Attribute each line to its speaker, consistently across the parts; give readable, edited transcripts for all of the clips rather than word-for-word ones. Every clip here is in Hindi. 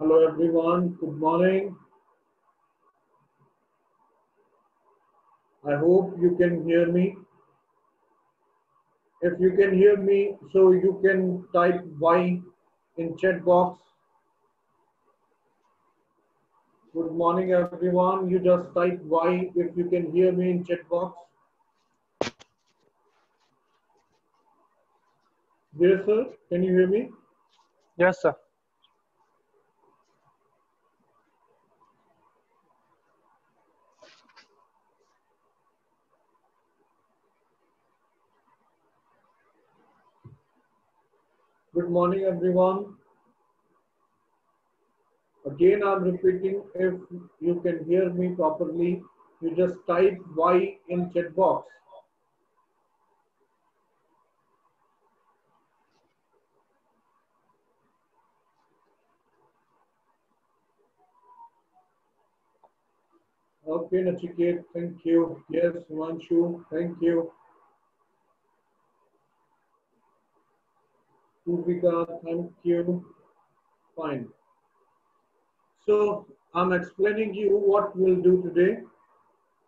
Speaker 1: Hello everyone, good morning. I hope you can hear me. If you can hear me, so you can type Y in chat box. Good morning everyone. You just type Y if you can hear me in chat box. Dear sir, can you hear me?
Speaker 2: Yes, sir.
Speaker 1: Good morning everyone. Again, I'm repeating, if you can hear me properly, you just type Y in chat box. Okay, Nachiket, thank you. Yes, Vanshu, thank you. Puvika, thank you. Fine. So I'm explaining you what we'll do today.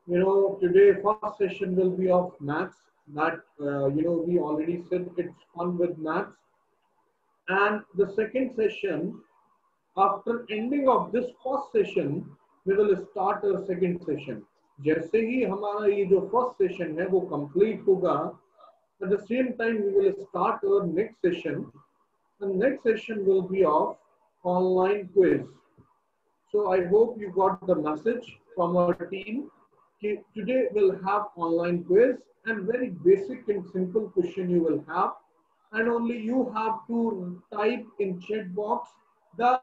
Speaker 1: Today first session will be of maths. That we already said it's fun with maths. And the second session, after ending of this first session, we will start our second session. जैसे ही हमारा ये जो first session है वो complete होगा, at the same time we will start our next session. The next session will be of online quiz. So I hope you got the message from our team. Today we'll have online quiz and very basic and simple question you will have, and only you have to type in chat box the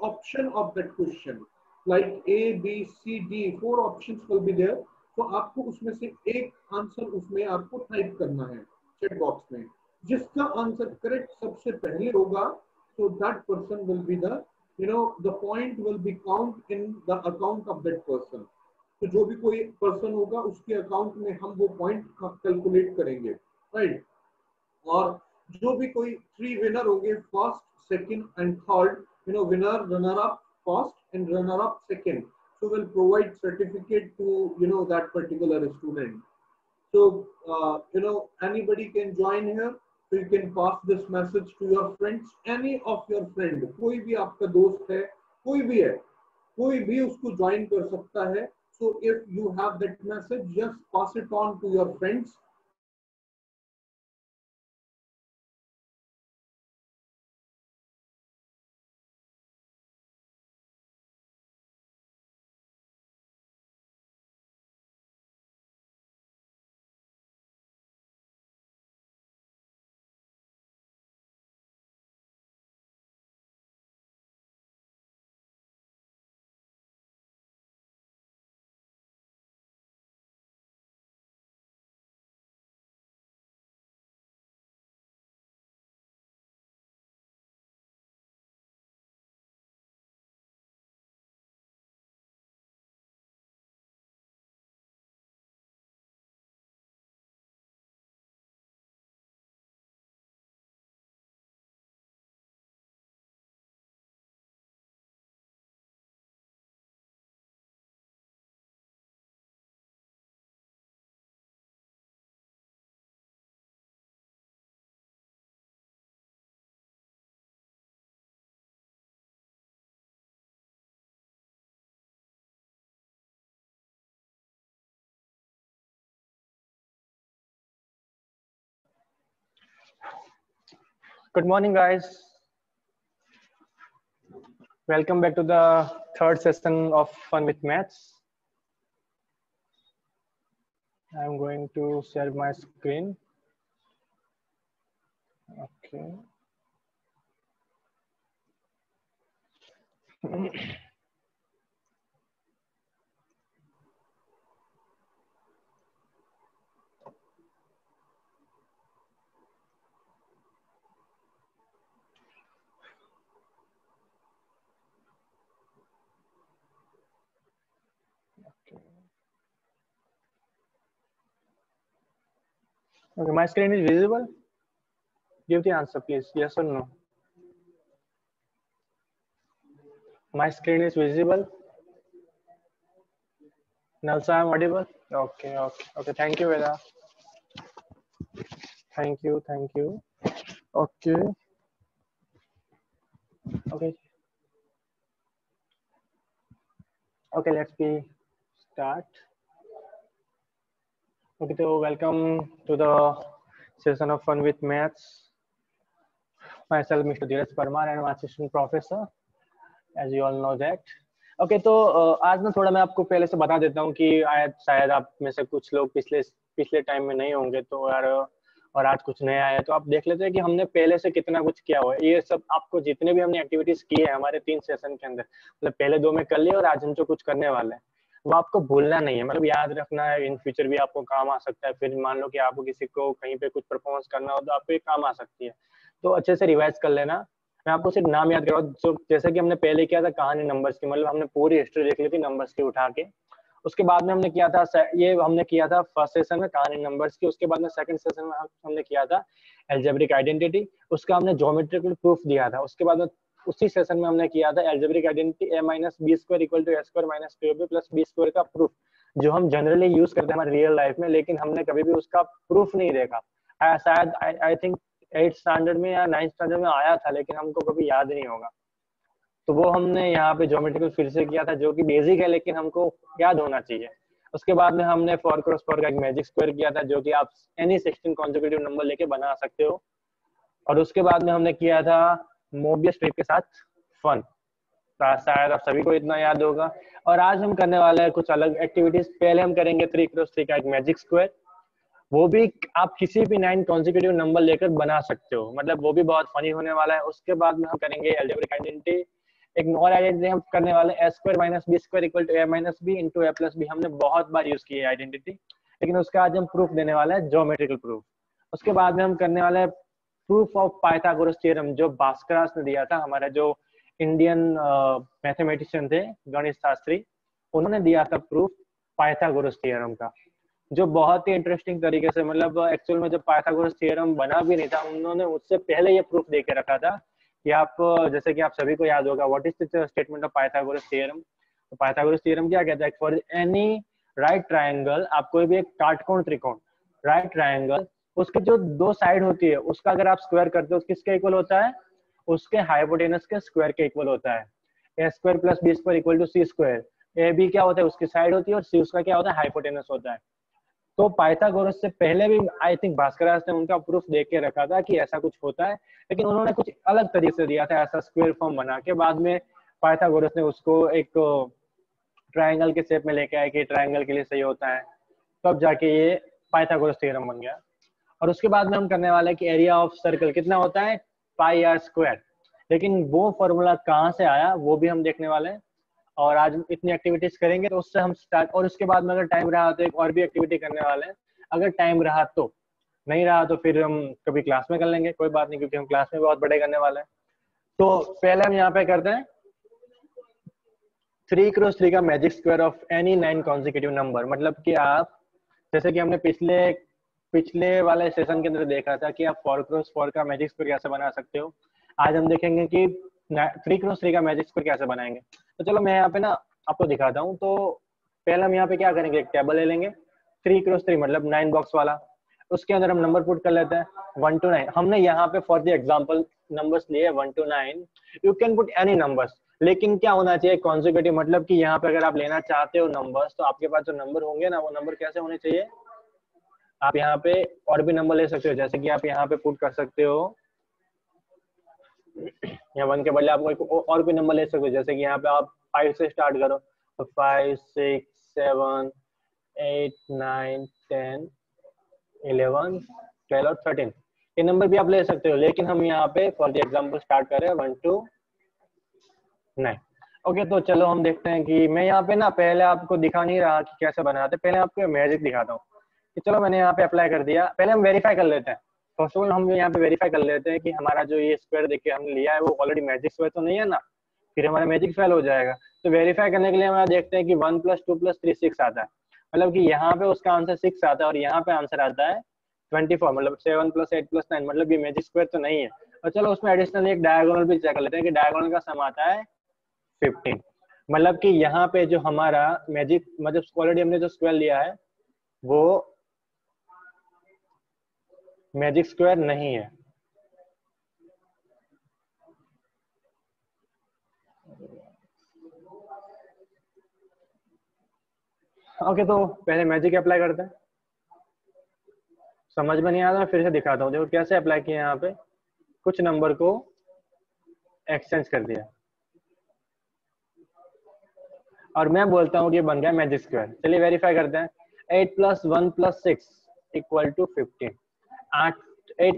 Speaker 1: option of that question, like A, B, C, D, four options will be there. तो आपको उसमें से एक आंसर उसमें आपको टाइप करना है चैट बॉक्स में. जिसका आंसर करेक्ट सबसे पहले होगा, so that person will be the point will be count in the account of that person. तो जो भी कोई पर्सन होगा उसके अकाउंट में हम वो पॉइंट कैलकुलेट करेंगे, राइट. और जो भी कोई 3 विनर होंगे, first, second and third, winner, runner up first and runner up second, so will provide certificate to that particular student. So anybody can join here, so you can pass this message to your friends, any of your friend, कोई भी आपका दोस्त है, कोई भी है, कोई भी उसको ज्वाइन कर सकता है. So if you have that message, just pass it on to your friends.
Speaker 2: Good morning, guys. Welcome back to the third session of Fun with Maths. I'm going to share my screen. Okay. Okay, my screen is visible. Give the answer, please. Yes or no? My screen is visible. Also, I'm audible. Okay, okay, okay. Thank you, Veda. Thank you, thank you. Okay, okay, okay. Let's be start. Okay, so welcome to the session of Fun with Maths. Myself, Mr. Dheeraj Parmar, and I'm assistant professor, as you all know that. Okay तो आज ना थोड़ा मैं आपको पहले से बता देता हूँ कि शायद आप में से कुछ लोग पिछले टाइम में नहीं होंगे, तो यार और आज कुछ नया है, तो आप देख लेते हैं कि हमने पहले से कितना कुछ किया हुआ है। ये सब आपको जितने भी हमने एक्टिविटीज की है हमारे 3 सेशन के अंदर, मतलब पहले 2 में कर लिए और आज हम जो कुछ करने वाले हैं वो आपको भूलना नहीं है, मतलब याद रखना है। इन फ्यूचर भी आपको काम आ सकता है। फिर मान लो कि आपको किसी को कहीं पे कुछ परफॉर्मेंस करना हो तो आपको ये काम आ सकती है, तो अच्छे से रिवाइज कर लेना। मैं आपको सिर्फ नाम याद कराऊँ, जो जैसे कि हमने पहले किया था कहानी नंबर्स की, मतलब हमने पूरी हिस्ट्री देख ली थी नंबर्स की उठा के। उसके बाद में हमने किया था ये हमने किया था फर्स्ट सेशन में कहानी नंबर्स की। उसके बाद में सेकंड सेशन में हमने किया था एल्जेब्रिक आइडेंटिटी, उसका हमने ज्योमेट्रिकल प्रूफ दिया था। उसके बाद में उसी सेशन में हमने किया था algebraic identity a-b² equal to a² minus 2ab plus b² का प्रूफ, जो हम जनरली यूज करते हैं हमारे रियल लाइफ में, लेकिन हमने कभी भी उसका प्रूफ नहीं देखा। शायद आई थिंक 8th स्टैंडर्ड में या 9th स्टैंडर्ड में आया था, लेकिन हमको कभी याद नहीं होगा। तो वो हमने यहाँ पे ज्योमेट्रिकल फिर से किया था, जो कि बेसिक है लेकिन हमको याद होना चाहिए। उसके बाद में हमने 4 क्रॉस 4 का एक मैजिक स्क्वायर किया था, जो कि आप एनी 16 कॉन्सेक्यूटिव नंबर लेके बना सकते हो। और उसके बाद में हमने किया था मोबियस स्ट्रिप के साथ फन, शायद आप सभी को इतना याद होगा। और आज हम करने वाले हैं कुछ अलग एक्टिविटीज। पहले हम करेंगे 3 क्रॉस 3 का एक मैजिक स्क्वायर, वो भी आप किसी भी 9 कॉन्सेक्यूटिव नंबर लेकर बना सकते हो, मतलब वो भी बहुत फनी होने वाला है। उसके बाद में हम करेंगे एल्जेब्रिक आइडेंटिटी, एक और आइडेंटिटी हम करने वाले a² minus b² equal to a minus b into a plus b। हमने बहुत बार यूज की है आइडेंटिटी, लेकिन उसका आज हम प्रूफ देने वाला है, ज्योमेट्रिकल प्रूफ। उसके बाद में हम करने वाले हैं प्रूफ ऑफ पाइथागोरस थ्योरम, जो भास्करास ने दिया था, हमारा जो इंडियन मैथमेटिशियन थे, गणित शास्त्री, उन्होंने दिया था प्रूफ पाइथागोरस थ्योरम का, जो बहुत ही इंटरेस्टिंग तरीके से, मतलब एक्चुअल में जब पाइथागोरस थ्योरम बना भी नहीं था, उन्होंने उससे पहले ये प्रूफ दे के रखा था कि आप, जैसे कि आप सभी को याद होगा, what is the statement of Pythagoras theorem. तो पाइथागोरस थ्योरम क्या कहता है, फॉर एनी राइट ट्रायंगल, आप कोई भी एक काटकोण त्रिकोण राइट ट्रायंगल, उसके जो 2 साइड होती है उसका अगर आप स्क्वायर करते हो तो किसके इक्वल होता है, उसके हाइपोटेनस के स्क्वायर के इक्वल होता है। a² plus b² equal to c²। A B क्या होता है, उसकी साइड होती है, और सी उसका क्या होता है, हाइपोटेनस होता है। तो पाइथागोरस से पहले भी आई थिंक भास्करास ने उनका प्रूफ देख के रखा था कि ऐसा कुछ होता है, लेकिन उन्होंने कुछ अलग तरीके से दिया था, ऐसा स्क्वायर फॉर्म बना के। बाद में पाइथागोरस ने उसको एक ट्रायंगल के शेप में लेके आया कि ट्रायंगल के लिए सही होता है, तब जाके ये पाइथागोरस थ्योरम बन गया। और उसके बाद में हम करने वाले हैं कि एरिया ऑफ सर्कल कितना होता है, πr²। लेकिन वो फॉर्मूला कहाँ से आया वो भी हम देखने वाले हैं, और आज इतनी एक्टिविटीज करेंगे तो उससे हम स्टार्ट। और उसके बाद में अगर टाइम रहा तो एक और भी एक्टिविटी करने वाले हैं, अगर टाइम रहा तो, नहीं रहा तो फिर हम कभी क्लास में कर लेंगे, कोई बात नहीं, क्योंकि हम क्लास में बहुत बड़े करने वाले हैं। तो पहले हम यहाँ पे करते हैं 3 क्रॉस 3 का magic square of any 9 consecutive number. मतलब कि आप, जैसे कि हमने पिछले वाले सेशन के अंदर देखा था कि आप 4 क्रॉस 4 का मैजिक स्क्वायर कैसे बना सकते हो, आज हम देखेंगे कि 3 क्रॉस 3 का मैजिक स्क्वायर कैसे बनाएंगे। तो चलो मैं यहाँ पे ना आपको दिखाता हूँ। तो पहले हम यहाँ पे क्या करेंगे, एक टेबल ले लेंगे 3 क्रॉस 3 मतलब 9 बॉक्स वाला, उसके अंदर हम नंबर पुट कर लेते हैं 1 to 9। हमने यहाँ पे फॉर द एग्जांपल नंबर्स लिए 1 to 9, you can put any numbers, लेकिन क्या होना चाहिए, कॉन्सेक्यूटिव। मतलब कि यहाँ पे अगर आप लेना चाहते हो नंबर्स, तो आपके पास जो नंबर होंगे ना, वो नंबर कैसे होने चाहिए, आप यहाँ पे और भी नंबर ले सकते हो, जैसे कि आप यहाँ पे पुट कर सकते हो, या 1 के बदले आप और भी नंबर ले सकते हो, जैसे कि यहाँ पे आप 5 से स्टार्ट करो, तो 5 6 7 8 9 10 11 12 और 13, ये नंबर भी आप ले सकते हो। लेकिन हम यहाँ पे फॉर द एग्जांपल स्टार्ट कर रहे हैं 1 to 9। ओके, तो चलो हम देखते हैं कि मैं यहाँ पे ना पहले आपको दिखा नहीं रहा कि कैसे बनाते, पहले आपको मैजिक दिखाता हूँ। कि चलो मैंने यहाँ पे अप्लाई कर दिया, पहले हम वेरीफाई कर लेते हैं। फर्स्ट ऑफ ऑल हम यहाँ पे वेरीफाई कर लेते हैं कि हमारा जो ये स्क्वायर देखिए हमने लिया है वो ऑलरेडी मैजिक स्क्वायर तो नहीं है ना, फिर हमारा मैजिक फेल हो जाएगा। तो वेरीफाई करने के लिए हम देखते हैं कि 1 + 2 + 3 6 आता है, मतलब कि यहाँ पे उसका आंसर 6 आता है, और यहाँ पे आंसर आता है 24, मतलब 7 + 8 + 9, मतलब ये मैजिक स्क्वायर तो नहीं है। और चलो उसमें एडिशनल एक डायगोनल भी चेक कर लेते हैं कि डायगोनल का सम आता है 15। मतलब कि यहाँ पे जो हमारा मैजिक मतलब ऑलरेडी हमने जो स्क्वायर लिया है वो मैजिक स्क्वायर नहीं है। ओके, तो पहले मैजिक अप्लाई करते हैं। समझ में नहीं आ रहा, फिर से दिखाता हूँ। देखो कैसे अप्लाई किया, यहाँ पे कुछ नंबर को एक्सचेंज कर दिया और मैं बोलता हूँ कि बन गया मैजिक स्क्वायर। चलिए वेरीफाई करते हैं। 8 + 1 + 6 = 15। 8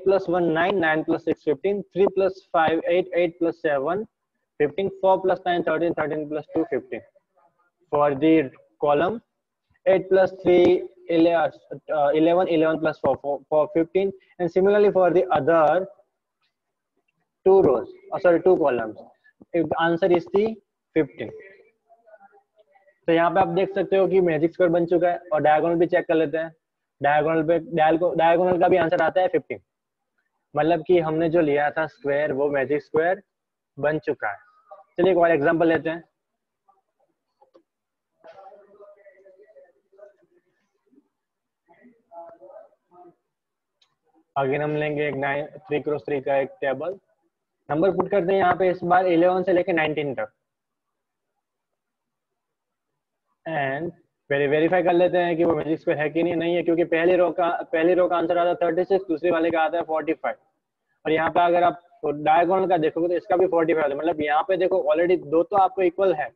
Speaker 2: + 1 9, 9 + 6 15, 3 + 5 8, 8 + 7 15, 4 + 9 13, 13 + 2 15. For the column 8 + 3 11, 11 + 4 15, and similarly for the other two rows, sorry, two columns. If the answer is the 15. तो यहाँ पे आप देख सकते हो कि मैजिक स्क्वायर बन चुका है। और डायगोनल भी चेक कर लेते हैं। डायगोनल का भी आंसर आता है 15। मतलब कि हमने जो लिया था स्क्वायर वो मैजिक स्क्वायर बन चुका है। चलिए एक और एग्जांपल लेते हैं। अगेन हम लेंगे एक 3 × 3 का एक टेबल। नंबर पुट करते हैं यहाँ पे इस बार 11 से लेके 19 तक, एंड वेरीफाई कर लेते हैं कि वो मैजिक स्क्वायर है कि नहीं है, क्योंकि पहली रो का आंसर आता है 36, दूसरी वाले का आता है 45। और यहाँ पे अगर आप डायगोनल का देखोगे तो इसका भी 45 है। मतलब यहाँ पे देखो ऑलरेडी दो तो आपको इक्वल है,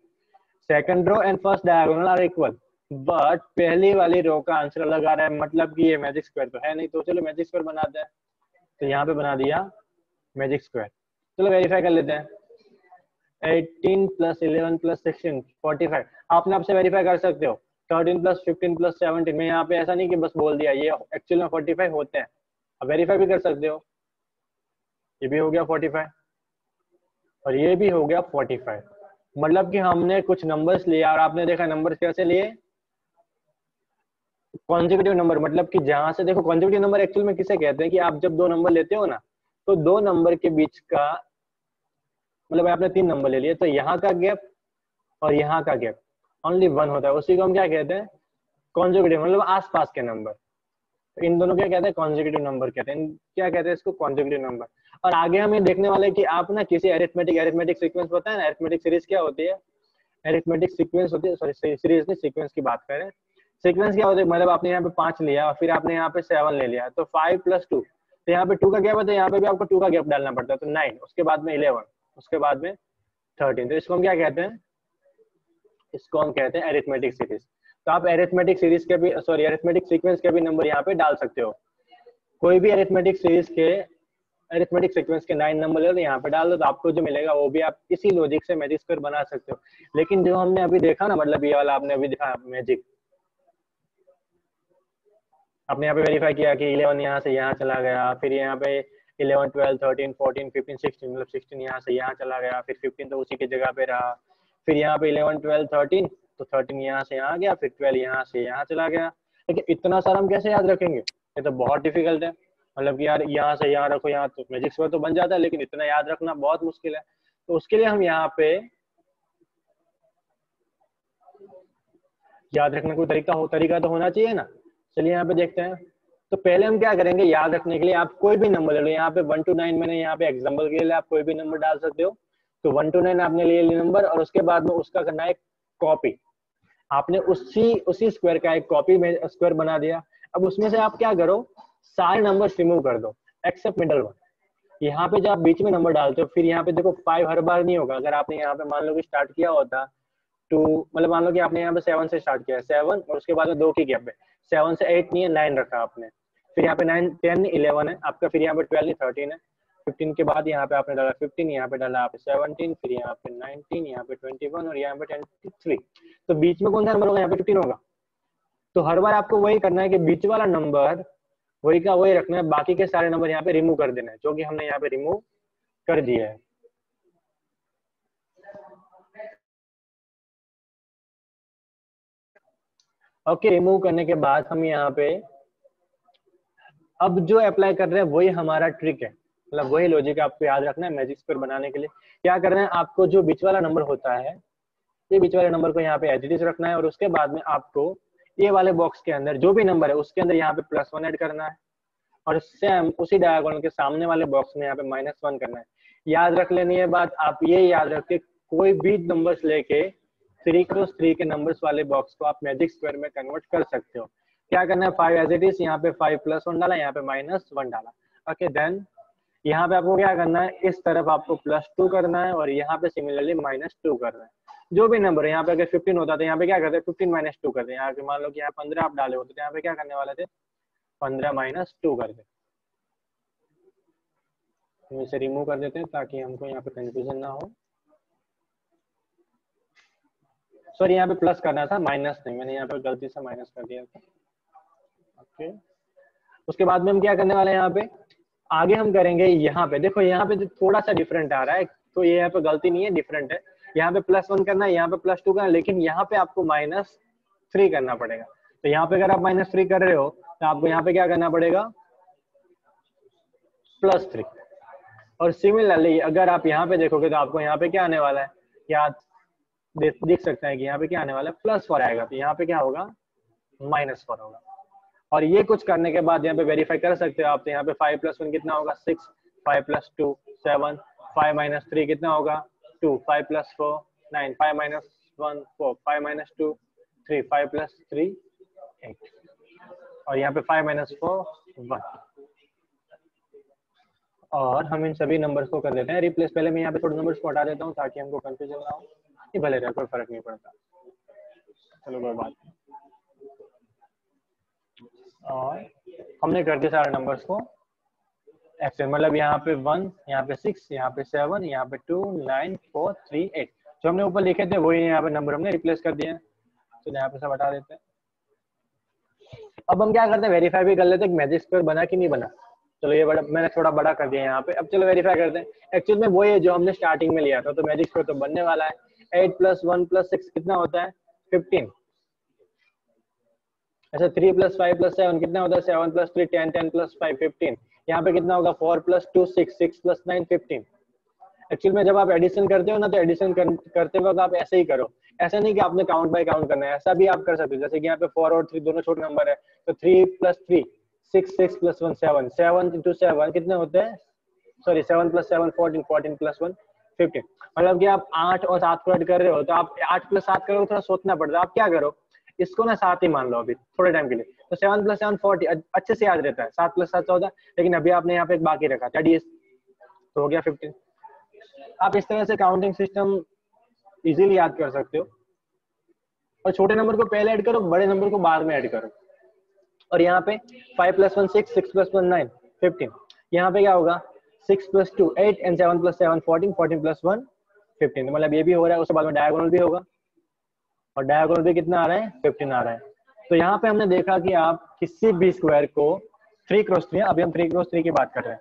Speaker 2: second row and first diagonal are equal, but पहली वाली रो का आंसर अलग आ रहा है। मतलब कि ये मैजिक स्क्वायर तो है नहीं। तो चलो मैजिक स्क्वायर बनाते हैं। तो यहाँ पे बना दिया मैजिक स्क्वायर। चलो वेरीफाई कर लेते हैं। 18 + 11 + 16 45। आपने आपसे वेरीफाई कर सकते हो। 13 + 15 + 17 में यहाँ पे ऐसा नहीं कि बस बोल दिया, ये एक्चुअल में 45 होते हैं। अब वेरीफाई भी कर सकते हो। ये भी हो गया 45 और ये भी हो गया 45। मतलब कि हमने कुछ नंबर्स लिया और आपने देखा नंबर्स कैसे लिए, कॉन्जिक्यूटिव नंबर। मतलब कि जहां से देखो कॉन्जिक्यूटिव नंबर एक्चुअल में किसे कहते हैं कि आप जब दो नंबर लेते हो ना, तो दो नंबर के बीच का, मतलब आपने 3 नंबर ले लिए तो यहाँ का गैप और यहाँ का गैप ओनली 1 होता है। उसी को हम क्या कहते हैं, कॉन्जिक्यूटिव, मतलब आसपास के नंबर। तो इन दोनों क्या कहते हैं, कॉन्जिक्यूटिव नंबर कहते हैं। क्या कहते हैं इसको, कॉन्जिक्यूटिव नंबर। और आगे हम ये देखने वाले कि आप ना किसी अरिथमेटिक सीक्वेंस पता है ना, अरिथमेटिक सीरीज क्या होती है, अरिथमेटिक सीक्वेंस होती है, सॉरी सीरीज नहीं, सीक्वेंस की बात करें। सीक्वेंस क्या होता है, मतलब आपने यहाँ पे 5 लिया और फिर आपने यहाँ पे 7 ले लिया, तो 5 + 2, तो यहाँ पे 2 का गैप होता है, यहाँ पे भी आपको 2 का गैप डालना पड़ता है, तो 9, उसके बाद में 11, उसके बाद में 13। तो इसको हम क्या कहते हैं, इसको हम कहते हैं अरिथमेटिक सीरीज। तो आप अरिथमेटिक सीरीज के भी, सॉरी अरिथमेटिक सीक्वेंस के भी नंबर यहाँ पे डाल सकते हो। कोई भी अरिथमेटिक सीरीज के, अरिथमेटिक सीक्वेंस के 9 नंबर ले यहाँ पे डाल दो, तो आपको जो मिलेगा वो भी आप इसी लॉजिक से मैजिक स्क्वायर बना सकते हो। लेकिन जो हमने अभी देखा ना, मतलब ये वाला आपने अभी देखा मैजिक, आपने यहाँ पे वेरीफाई किया कि 11 यहाँ से यहाँ चला गया, फिर यहाँ पे 11 12 13 14 15 16, मतलब 16 यहाँ से यहाँ चला गया, फिर 15 तो उसी की जगह पे रहा, फिर यहाँ पे 11 12 13, तो 13 यहाँ से यहाँ गया, फिर 12 यहाँ से यहाँ चला गया। लेकिन इतना सारा हम कैसे याद रखेंगे, ये तो बहुत डिफिकल्ट है। मतलब कि यार यहाँ से यहाँ रखो, यहाँ तो मैजिक स्क्वायर तो बन जाता है, लेकिन इतना याद रखना बहुत मुश्किल है। तो उसके लिए हम यहाँ पे याद रखने का कोई तरीका तो होना चाहिए ना। चलिए यहाँ पे देखते हैं। तो पहले हम क्या करेंगे, याद रखने के लिए आप कोई भी नंबर ले लो। यहाँ पे 1 to 9 मैंने यहाँ पे एग्जांपल के लिए आप कोई भी नंबर डाल सकते हो। तो 1 to 9 आपने ले लिया नंबर, और उसके बाद में उसका करना है कॉपी। आपने उसी स्क्वायर का एक कॉपी में स्क्वायर बना दिया। अब उसमें से आप क्या करो, सारे नंबर रिमूव कर दो एक्सेप्ट मिडल वन। यहाँ पे जब आप बीच में नंबर डालते हो, फिर यहाँ पे देखो 5 हर बार नहीं होगा। अगर आपने यहाँ पे मान लो कि स्टार्ट किया होता 2, मतलब मान लो कि आपने यहाँ पे 7 से स्टार्ट किया, 7 और उसके बाद में 2 की गैप है, 7 से 8 नहीं है, 9 रखा आपने, फिर यहाँ पे 9 10 नहीं 11 है आपका, फिर यहाँ पे 12 नहीं 13 है, 15 के बाद यहाँ पे आपने डाला 15, यहाँ पे डाला आपने 17, फिर यहाँ पे 19, यहाँ पे 21 और यहाँ पे 23। तो बीच में कौन सा नंबर होगा, यहाँ पे 15 होगा। तो हर बार आपको वही करना है कि बीच वाला नंबर वही का वही रखना है, बाकी के सारे नंबर यहाँ पे रिमूव कर देना है, जो कि हमने यहाँ पे रिमूव कर दिया है। ओके, रिमूव करने के बाद हम यहाँ पे अब जो अप्लाई कर रहे हैं वही हमारा ट्रिक है। मतलब वही लॉजिक आपको याद रखना है मैजिक स्क्वायर बनाने के लिए। क्या करना है आपको, जो बीच वाला नंबर होता है ये बीच वाले नंबर को यहाँ पे एज इट इज रखना है, और उसके बाद में आपको ये वाले बॉक्स के अंदर जो भी नंबर है उसके अंदर यहाँ पे +1 ऐड करना है, और सेम उसी डायगोनल के सामने वाले बॉक्स में यहाँ पे -1 करना है। याद रख लेनी है बात, आप ये याद रख के कोई भी नंबर्स लेके 3x3 के नंबर्स वाले बॉक्स को आप मैजिक स्क्वायर में कन्वर्ट कर सकते हो। क्या करना है, 5 एज इट इज, यहाँ पे 5 +1 डाला, यहाँ पे -1 डाला। ओके, देन यहाँ पे आपको क्या करना है, इस तरफ आपको +2 करना है, और यहाँ पे सिमिलरली -2 करना है। जो भी नंबर है यहाँ पे, अगर 15 होता तो यहाँ पे क्या करते हैं, 15 - 2 करते हैं। यहाँ पे मान लो कि यहाँ 15 आप डाले होते तो यहाँ पे क्या करने वाले थे, 15 - 2 करते। हम इसे रिमूव कर देते हैं ताकि हमको यहाँ पे कंफ्यूजन ना हो। सॉरी, यहाँ पे प्लस करना था, माइनस नहीं, मैंने यहाँ पे गलती से माइनस कर दिया था। ओके, उसके बाद में हम क्या करने वाले हैं, यहाँ पे आगे हम करेंगे, यहाँ पे देखो, यहाँ पे थोड़ा सा डिफरेंट आ रहा है, तो ये यहाँ पे गलती नहीं है, डिफरेंट है। यहाँ पे +1 करना है, यहाँ पे +2 करना है, लेकिन यहाँ पे आपको -3 करना पड़ेगा। तो यहाँ पे अगर आप -3 कर रहे हो तो आपको यहाँ पे क्या करना पड़ेगा, +3। और सिमिलरली अगर आप यहाँ पे देखोगे तो आपको यहाँ पे क्या आने वाला है, या देख सकते हैं कि यहाँ पे क्या आने वाला है, +4 आएगा। तो यहाँ पे क्या होगा, -4 होगा। और ये कुछ करने के बाद यहाँ पे वेरीफाई कर सकते हो आप। तो यहाँ पे 5 + 1 कितना होगा, 6, 5 + 2 7, 5 - 3 कितना होगा, 2, 5 + 4 9, 5 - 1 4, 5 - 2 3, 5 + 3 8, और यहाँ पे 5 - 4 1। और हम इन सभी नंबर्स को कर देते हैं रिप्लेस। पहले मैं यहाँ पे थोड़े नंबर्स को हटा देता हूँ ताकि हमको कंफ्यूजन ना हो। ये भले रहे, कोई फर्क नहीं पड़ता, चलो कोई बात नहीं। और हमने कर दिया सारे नंबर्स को एक्सेल, मतलब यहाँ पे 1, यहाँ पे 6, यहाँ पे 7, यहाँ पे 2 9 4 3 8, जो हमने ऊपर लिखे थे वही यहाँ पे नंबर हमने रिप्लेस कर दिए हैं। तो यहाँ पे सब हटा देते हैं। अब हम क्या करते हैं, वेरीफाई भी कर लेते हैं मैजिक स्क्वायर बना कि नहीं बना। चलो ये बड़ा, मैंने थोड़ा बड़ा कर दिया यहाँ पे। अब चलो वेरीफाई करते हैं। एक्चुअल में वो है जो हमने स्टार्टिंग में लिया था, तो मैजिक स्क्वायर तो बनने वाला है। 8 + 1 + 6 कितना होता है, 15। अच्छा, 3 + 5 + 7 कितना होता है, 7 + 3 10, 10 + 5 15। यहाँ पे कितना होगा, 4 + 2 6, 6 + 9 15। एक्चुअल में जब आप एडिशन करते हो ना, तो एडिशन करते वक्त आप ऐसे ही करो। ऐसा नहीं कि आपने काउंट बाय काउंट करना है, ऐसा भी आप कर सकते हो। जैसे कि यहाँ पे 4 और 3 दोनों छोटे नंबर है, तो 3 + 3 6, 6 + 1 7, 7 × 7 कितने होते हैं, सॉरी 7 + 7 14, 14 + 1 15। मतलब कि आप 8 और 7 को ऐड कर रहे हो, तो आप 8 + 7 करोगे, थोड़ा सोचना पड़ता है। आप क्या करो, इसको ना 7 ही मान लो अभी थोड़े टाइम के लिए। तो 7 + 7 40 अच्छे से याद रहता है, 7 + 7 14, लेकिन अभी आपने यहाँ पे एक बाकी रखा 30, तो हो गया 15। आप इस तरह से काउंटिंग सिस्टम इजीली याद कर सकते हो। और छोटे नंबर को पहले ऐड करो, बड़े नंबर को बाद में ऐड करो। और यहाँ पे 5 + 1 6, 6 + 1 9 15। यहाँ पे क्या होगा, 6 + 2 8 and 7 + 7 14, 14 + 1 15। तो मतलब ये भी हो रहा है, उसके बाद में डायगोनल भी होगा, और डायगोनल भी कितना आ रहा है, 15 आ रहा है। तो यहाँ पे हमने देखा कि आप किसी भी स्क्वायर को 3x3, अभी हम 3x3 की बात कर रहे हैं,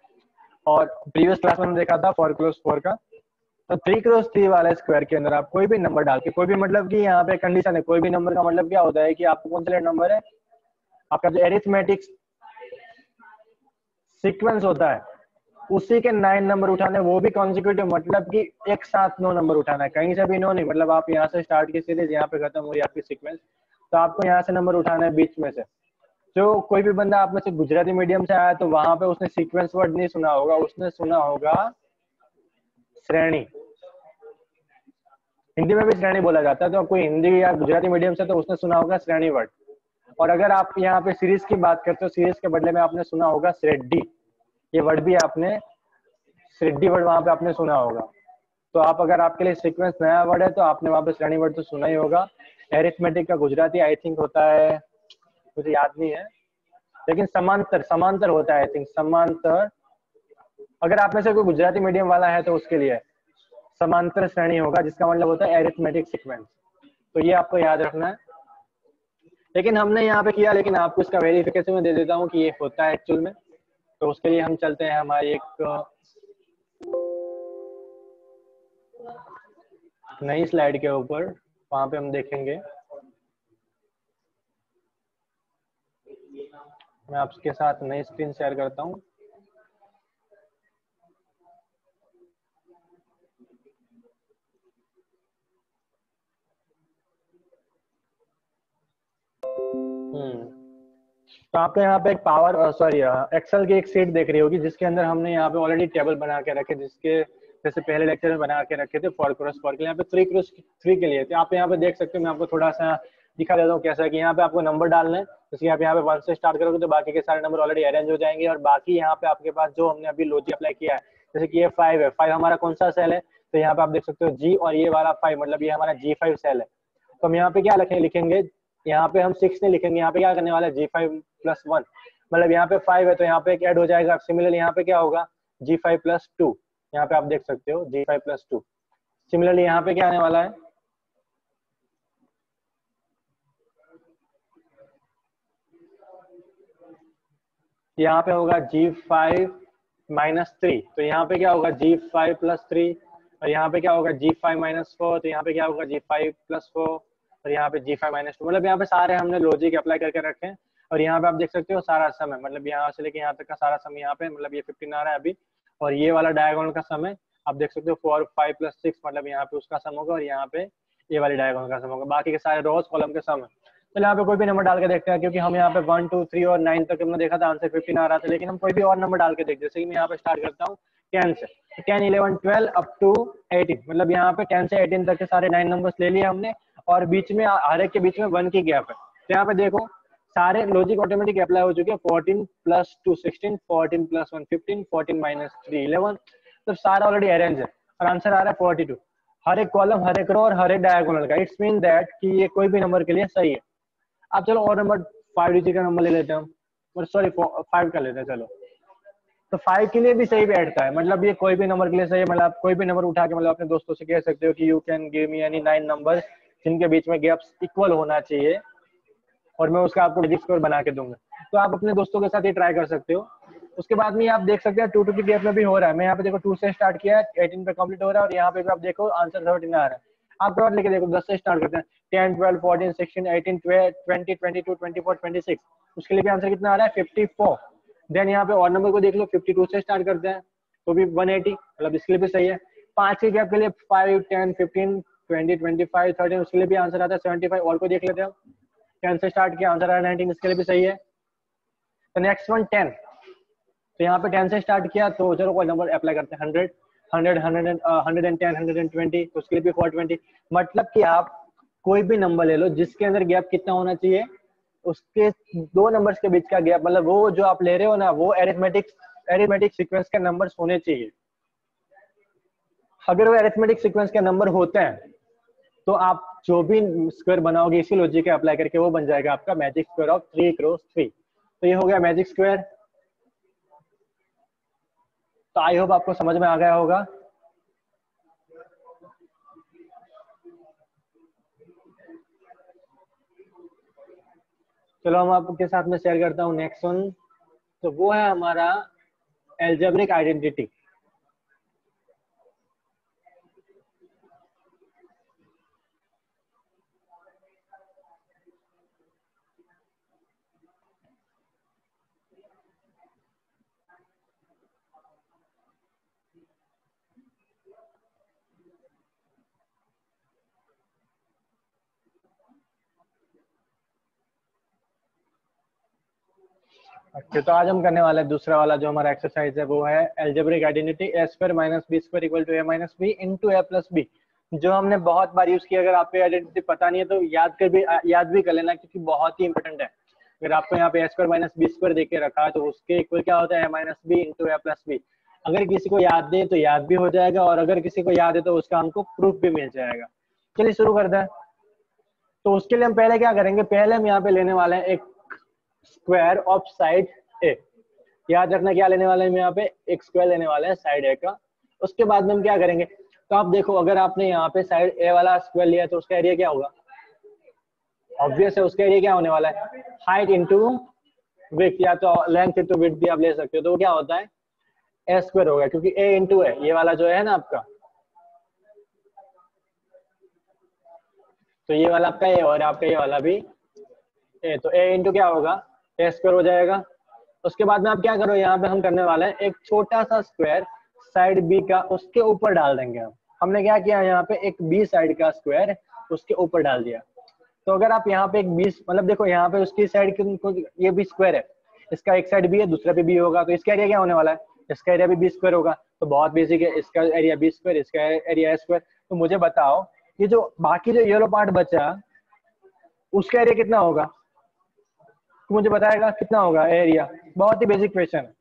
Speaker 2: और प्रीवियस क्लास में हमने देखा था 4x4 का। तो 3x3 वाले स्क्वायर के अंदर आप कोई भी नंबर डाल के, कोई भी मतलब कि यहाँ पे कंडीशन है, कोई भी नंबर का मतलब क्या होता है कि आपको कौन सा नंबर है, आपका जो एरिथमेटिक सीक्वेंस होता है उसी के 9 नंबर उठाने, वो भी कॉन्जिक्यूटिव, मतलब कि एक साथ 9 नंबर उठाना है, कहीं से भी 9 नहीं। मतलब आप यहाँ से स्टार्ट की सीरीज, यहाँ पे खत्म हुई आपकी सीक्वेंस, तो आपको यहाँ से नंबर उठाना है बीच में से। जो कोई भी बंदा आप में से गुजराती मीडियम से आया, तो वहां पे उसने सीक्वेंस वर्ड नहीं सुना होगा, उसने सुना होगा श्रेणी। हिंदी में भी श्रेणी बोला जाता है, तो कोई हिंदी या गुजराती मीडियम से, तो उसने सुना होगा श्रेणी वर्ड। और अगर आप यहाँ पे सीरीज की बात करते हो, सीरीज के बदले में आपने सुना होगा श्रेणी, ये वर्ड भी आपने, श्रेणी वर्ड वहां पे आपने सुना होगा। तो आप, अगर आपके लिए सीक्वेंस नया वर्ड है, तो आपने वहां पे श्रेणी वर्ड तो सुना ही होगा। एरिथमेटिक का गुजराती आई थिंक होता है, मुझे याद नहीं है, लेकिन समांतर, समांतर होता है आई थिंक, समांतर। अगर आप में से कोई गुजराती मीडियम वाला है तो उसके लिए समांतर श्रेणी होगा, जिसका मतलब होता है एरिथमेटिक सीक्वेंस। तो ये आपको याद रखना है। लेकिन हमने यहाँ पे किया, लेकिन आपको इसका वेरिफिकेशन में दे देता हूँ कि ये होता है एक्चुअल में। तो उसके लिए हम चलते हैं हमारी एक नई स्लाइड के ऊपर, वहां पे हम देखेंगे। मैं आपके साथ नई स्क्रीन शेयर करता हूँ। तो आपको यहाँ पे एक पावर सॉरी एक्सेल की एक शीट देख रही होगी जिसके अंदर हमने यहाँ पे ऑलरेडी टेबल बना के रखे, जिसके जैसे पहले लेक्चर में बना के रखे थे फॉर क्रॉस फॉर के लिए, यहाँ पे 3 क्रॉस 3 के लिए। तो आप यहाँ पे देख सकते हो, मैं आपको थोड़ा सा दिखा देता हूँ कैसा है कि यहाँ पे आपको नंबर डालना है। जैसे आप यहाँ पे 1 से स्टार्ट करोगे तो बाकी के सारे नंबर ऑलरेडी अरेंज हो जाएंगे, और बाकी यहाँ पे आपके पास जो हमने अभी लॉजिक अप्लाई किया है, जैसे कि ये 5 है, 5 हमारा कौन सा सेल है, तो यहाँ पे आप देख सकते हो जी, और ये वाला 5 मतलब ये हमारा G5 सेल है। तो हम यहाँ पे क्या लिखेंगे, यहाँ पे हम 6 नहीं लिखेंगे, यहाँ पे क्या करने वाला है G5+1, मतलब यहाँ पे 5 है तो यहाँ पे एक ऐड हो जाएगा। सिमिलरली यहाँ पे क्या होगा G5+2, यहाँ पे आप देख सकते हो G5+2। सिमिलरली यहाँ पे क्या आने वाला है, यहाँ पे होगा G5-3, तो यहाँ पे क्या होगा G5+3, और यहाँ पे क्या होगा G5-4, तो यहाँ पे क्या होगा G5+4, और यहाँ पे G5-2। मतलब यहाँ पे सारे हमने लॉजिक अप्लाई करके रखे हैं। और यहाँ पे आप देख सकते हो सारा सम है, मतलब यहाँ से लेके यहाँ तक का सारा सम यहाँ पे, मतलब ये 15 आ रहा है अभी, और ये वाला डायगोनल का सम है आप देख सकते हो 4, 5+6, मतलब यहाँ पे उसका सम होगा, और यहाँ पे ये वाली डायगोनल का सम होगा, बाकी के सारे रोज कॉलम के सम है। चलो यहाँ पे कोई भी नंबर डाल के देखते हैं, क्योंकि हम यहाँ पे 1, 2, 3 और 9 तक हमने देखा था आंसर 15 आ रहा था, लेकिन हम कोई भी और नंबर डाल के देखते हैं। जैसे कि मैं यहाँ पे स्टार्ट करता हूँ 10 से, 10, 11, 12 अप टू 18, मतलब यहाँ पे 10 से 18 तक के सारे 9 नंबर्स ले लिए हमने, और बीच में हर एक के बीच में 1 की गैप है। तो यहाँ पे देखो सारे लॉजिक ऑटोमेटिक अप्लाई हो चुके हैं। 14+2 16, 14+1 15, 14-3 11, तो सारा ऑलरेडी अरेंज है, और आंसर आ रहा है 42। हर एक कॉलम, हर एक रो और हर एक डायगोनल का। इट्स मीन दैट कि ये कोई भी नंबर के लिए सही है। अब चलो और नंबर 5 डिजिट का नंबर ले लेते हैं हम, सॉरी 5 का लेते हैं। चलो तो 5 के लिए भी सही बैठता है, मतलब ये कोई भी नंबर के लिए सही है। मतलब आप कोई भी नंबर उठा के मतलब अपने दोस्तों से कह सकते हो कि you can give me any 9 numbers जिनके बीच में गैप्स इक्वल होना चाहिए, और मैं उसका आपको मैजिक स्क्वायर बना के दूंगा। तो आप अपने दोस्तों के साथ ये ट्राई कर सकते हो। उसके बाद में आप देख सकते हैं 2 की गैप में भी हो रहा है। मैं यहाँ पे देखो 2 से स्टार्ट किया है, 18 पे कंप्लीट हो रहा है, और यहाँ पे भी आप देखो आंसर 13 आ रहा है। आप और लेके देखो 10 से स्टार्ट करते हैं, 10, 12, 14, 16, 18, 20, 22, 24, 26, उसके लिए भी आंसर कितना आ रहा है 54। देन यहाँ पे और नंबर को देख लो, 52 से स्टार्ट करते हैं तो भी 180, मतलब इसके लिए भी सही है। 5 की गैप के लिए 5, 10, 15, 20, 25, 13, उसके लिए भी आंसर आता है 75। और को देख लेते हैं, 10 से स्टार्ट किया आंसर आया 19, इसके लिए भी सही है। तो नेक्स्ट वन 10, तो यहाँ पे 10 से स्टार्ट किया तो चलो कोई नंबर अप्लाई करते हैं, 100, 110, 120, तो उसके लिए भी 420। मतलब कि आप कोई भी नंबर ले लो जिसके अंदर गैप कितना होना चाहिए, उसके 2 नंबर्स के बीच का गैप, मतलब वो जो आप ले रहे हो ना वो एरिथमेटिक सीक्वेंस के नंबर्स होने चाहिए। अगर वो एरिथमेटिक सीक्वेंस के नंबर होते हैं तो आप जो भी स्क्वायर बनाओगे इसी लॉजिक के अप्लाई करके वो बन जाएगा आपका मैजिक स्क्वायर ऑफ 3 क्रॉस 3। तो ये हो गया मैजिक स्क्वायर। तो आई होप आपको समझ में आ गया होगा। चलो हम आपके साथ में शेयर करता हूँ नेक्स्ट वन, तो वो है हमारा एल्जेब्रिक आइडेंटिटी। अच्छा, तो आज हम करने वाले हैं दूसरा वाला जो हमारा एक्सरसाइज है, वो है algebraic identity a square minus b square equal to a minus b into a plus b, जो हमने बहुत बार यूज किया। अगर आपको आइडेंटिटी पता नहीं है तो याद भी कर लेना, क्योंकि बहुत ही इंपॉर्टेंट है। अगर आपको यहाँ पे a square minus b square देख के रखा है तो उसके इक्वल क्या होता है a minus b into a plus b। अगर किसी को याद दे तो याद भी हो जाएगा, और अगर किसी को याद है तो उसका हमको प्रूफ भी मिल जाएगा। चलिए शुरू करते हैं। तो उसके लिए हम पहले क्या करेंगे, पहले हम यहाँ पे लेने वाले हैं एक स्क्वायर ऑफ साइड ए। याद रखना क्या लेने वाले हैं, यहाँ पे एक स्क्वायर लेने वाले हैं साइड ए का। उसके बाद में हम क्या करेंगे, तो आप देखो अगर आपने यहाँ पे साइड ए वाला स्क्वायर लिया तो उसका एरिया क्या होगा, ऑब्वियस है उसका एरिया क्या होने वाला है हाइट इंटू विड्थ, या तो लेंथ इंटू विड्थ भी आप ले सकते हो। तो वो क्या होता है ए स्क्वायर होगा, क्योंकि ए इंटू ए ये वाला जो है ना आपका, तो ये वाला आपका ए और आपका ये वाला भी ए, तो ए इंटू क्या होगा ए स्क्वायर हो जाएगा। उसके बाद में आप क्या करो, यहाँ पे हम करने वाले हैं एक छोटा सा स्क्वायर साइड बी का, उसके ऊपर डाल देंगे हम। हमने क्या किया यहाँ पे एक बी साइड का स्क्वायर उसके ऊपर डाल दिया। तो अगर आप यहाँ पे एक 20 मतलब देखो यहाँ पे उसकी साइड ये भी स्क्वायर है, इसका एक साइड भी है दूसरा पे भी होगा, तो इसका एरिया क्या होने वाला है, इसका एरिया भी 20 स्क्वायर होगा। तो बहुत बेसिक है, इसका एरिया 20 स्क्वायर, इसका एरिया स्क्वायर। तो मुझे बताओ ये जो बाकी जो येलो पार्ट बचा उसका एरिया कितना होगा, तो मुझे बताएगा कितना होगा एरिया। बहुत ही बेसिक क्वेश्चन है।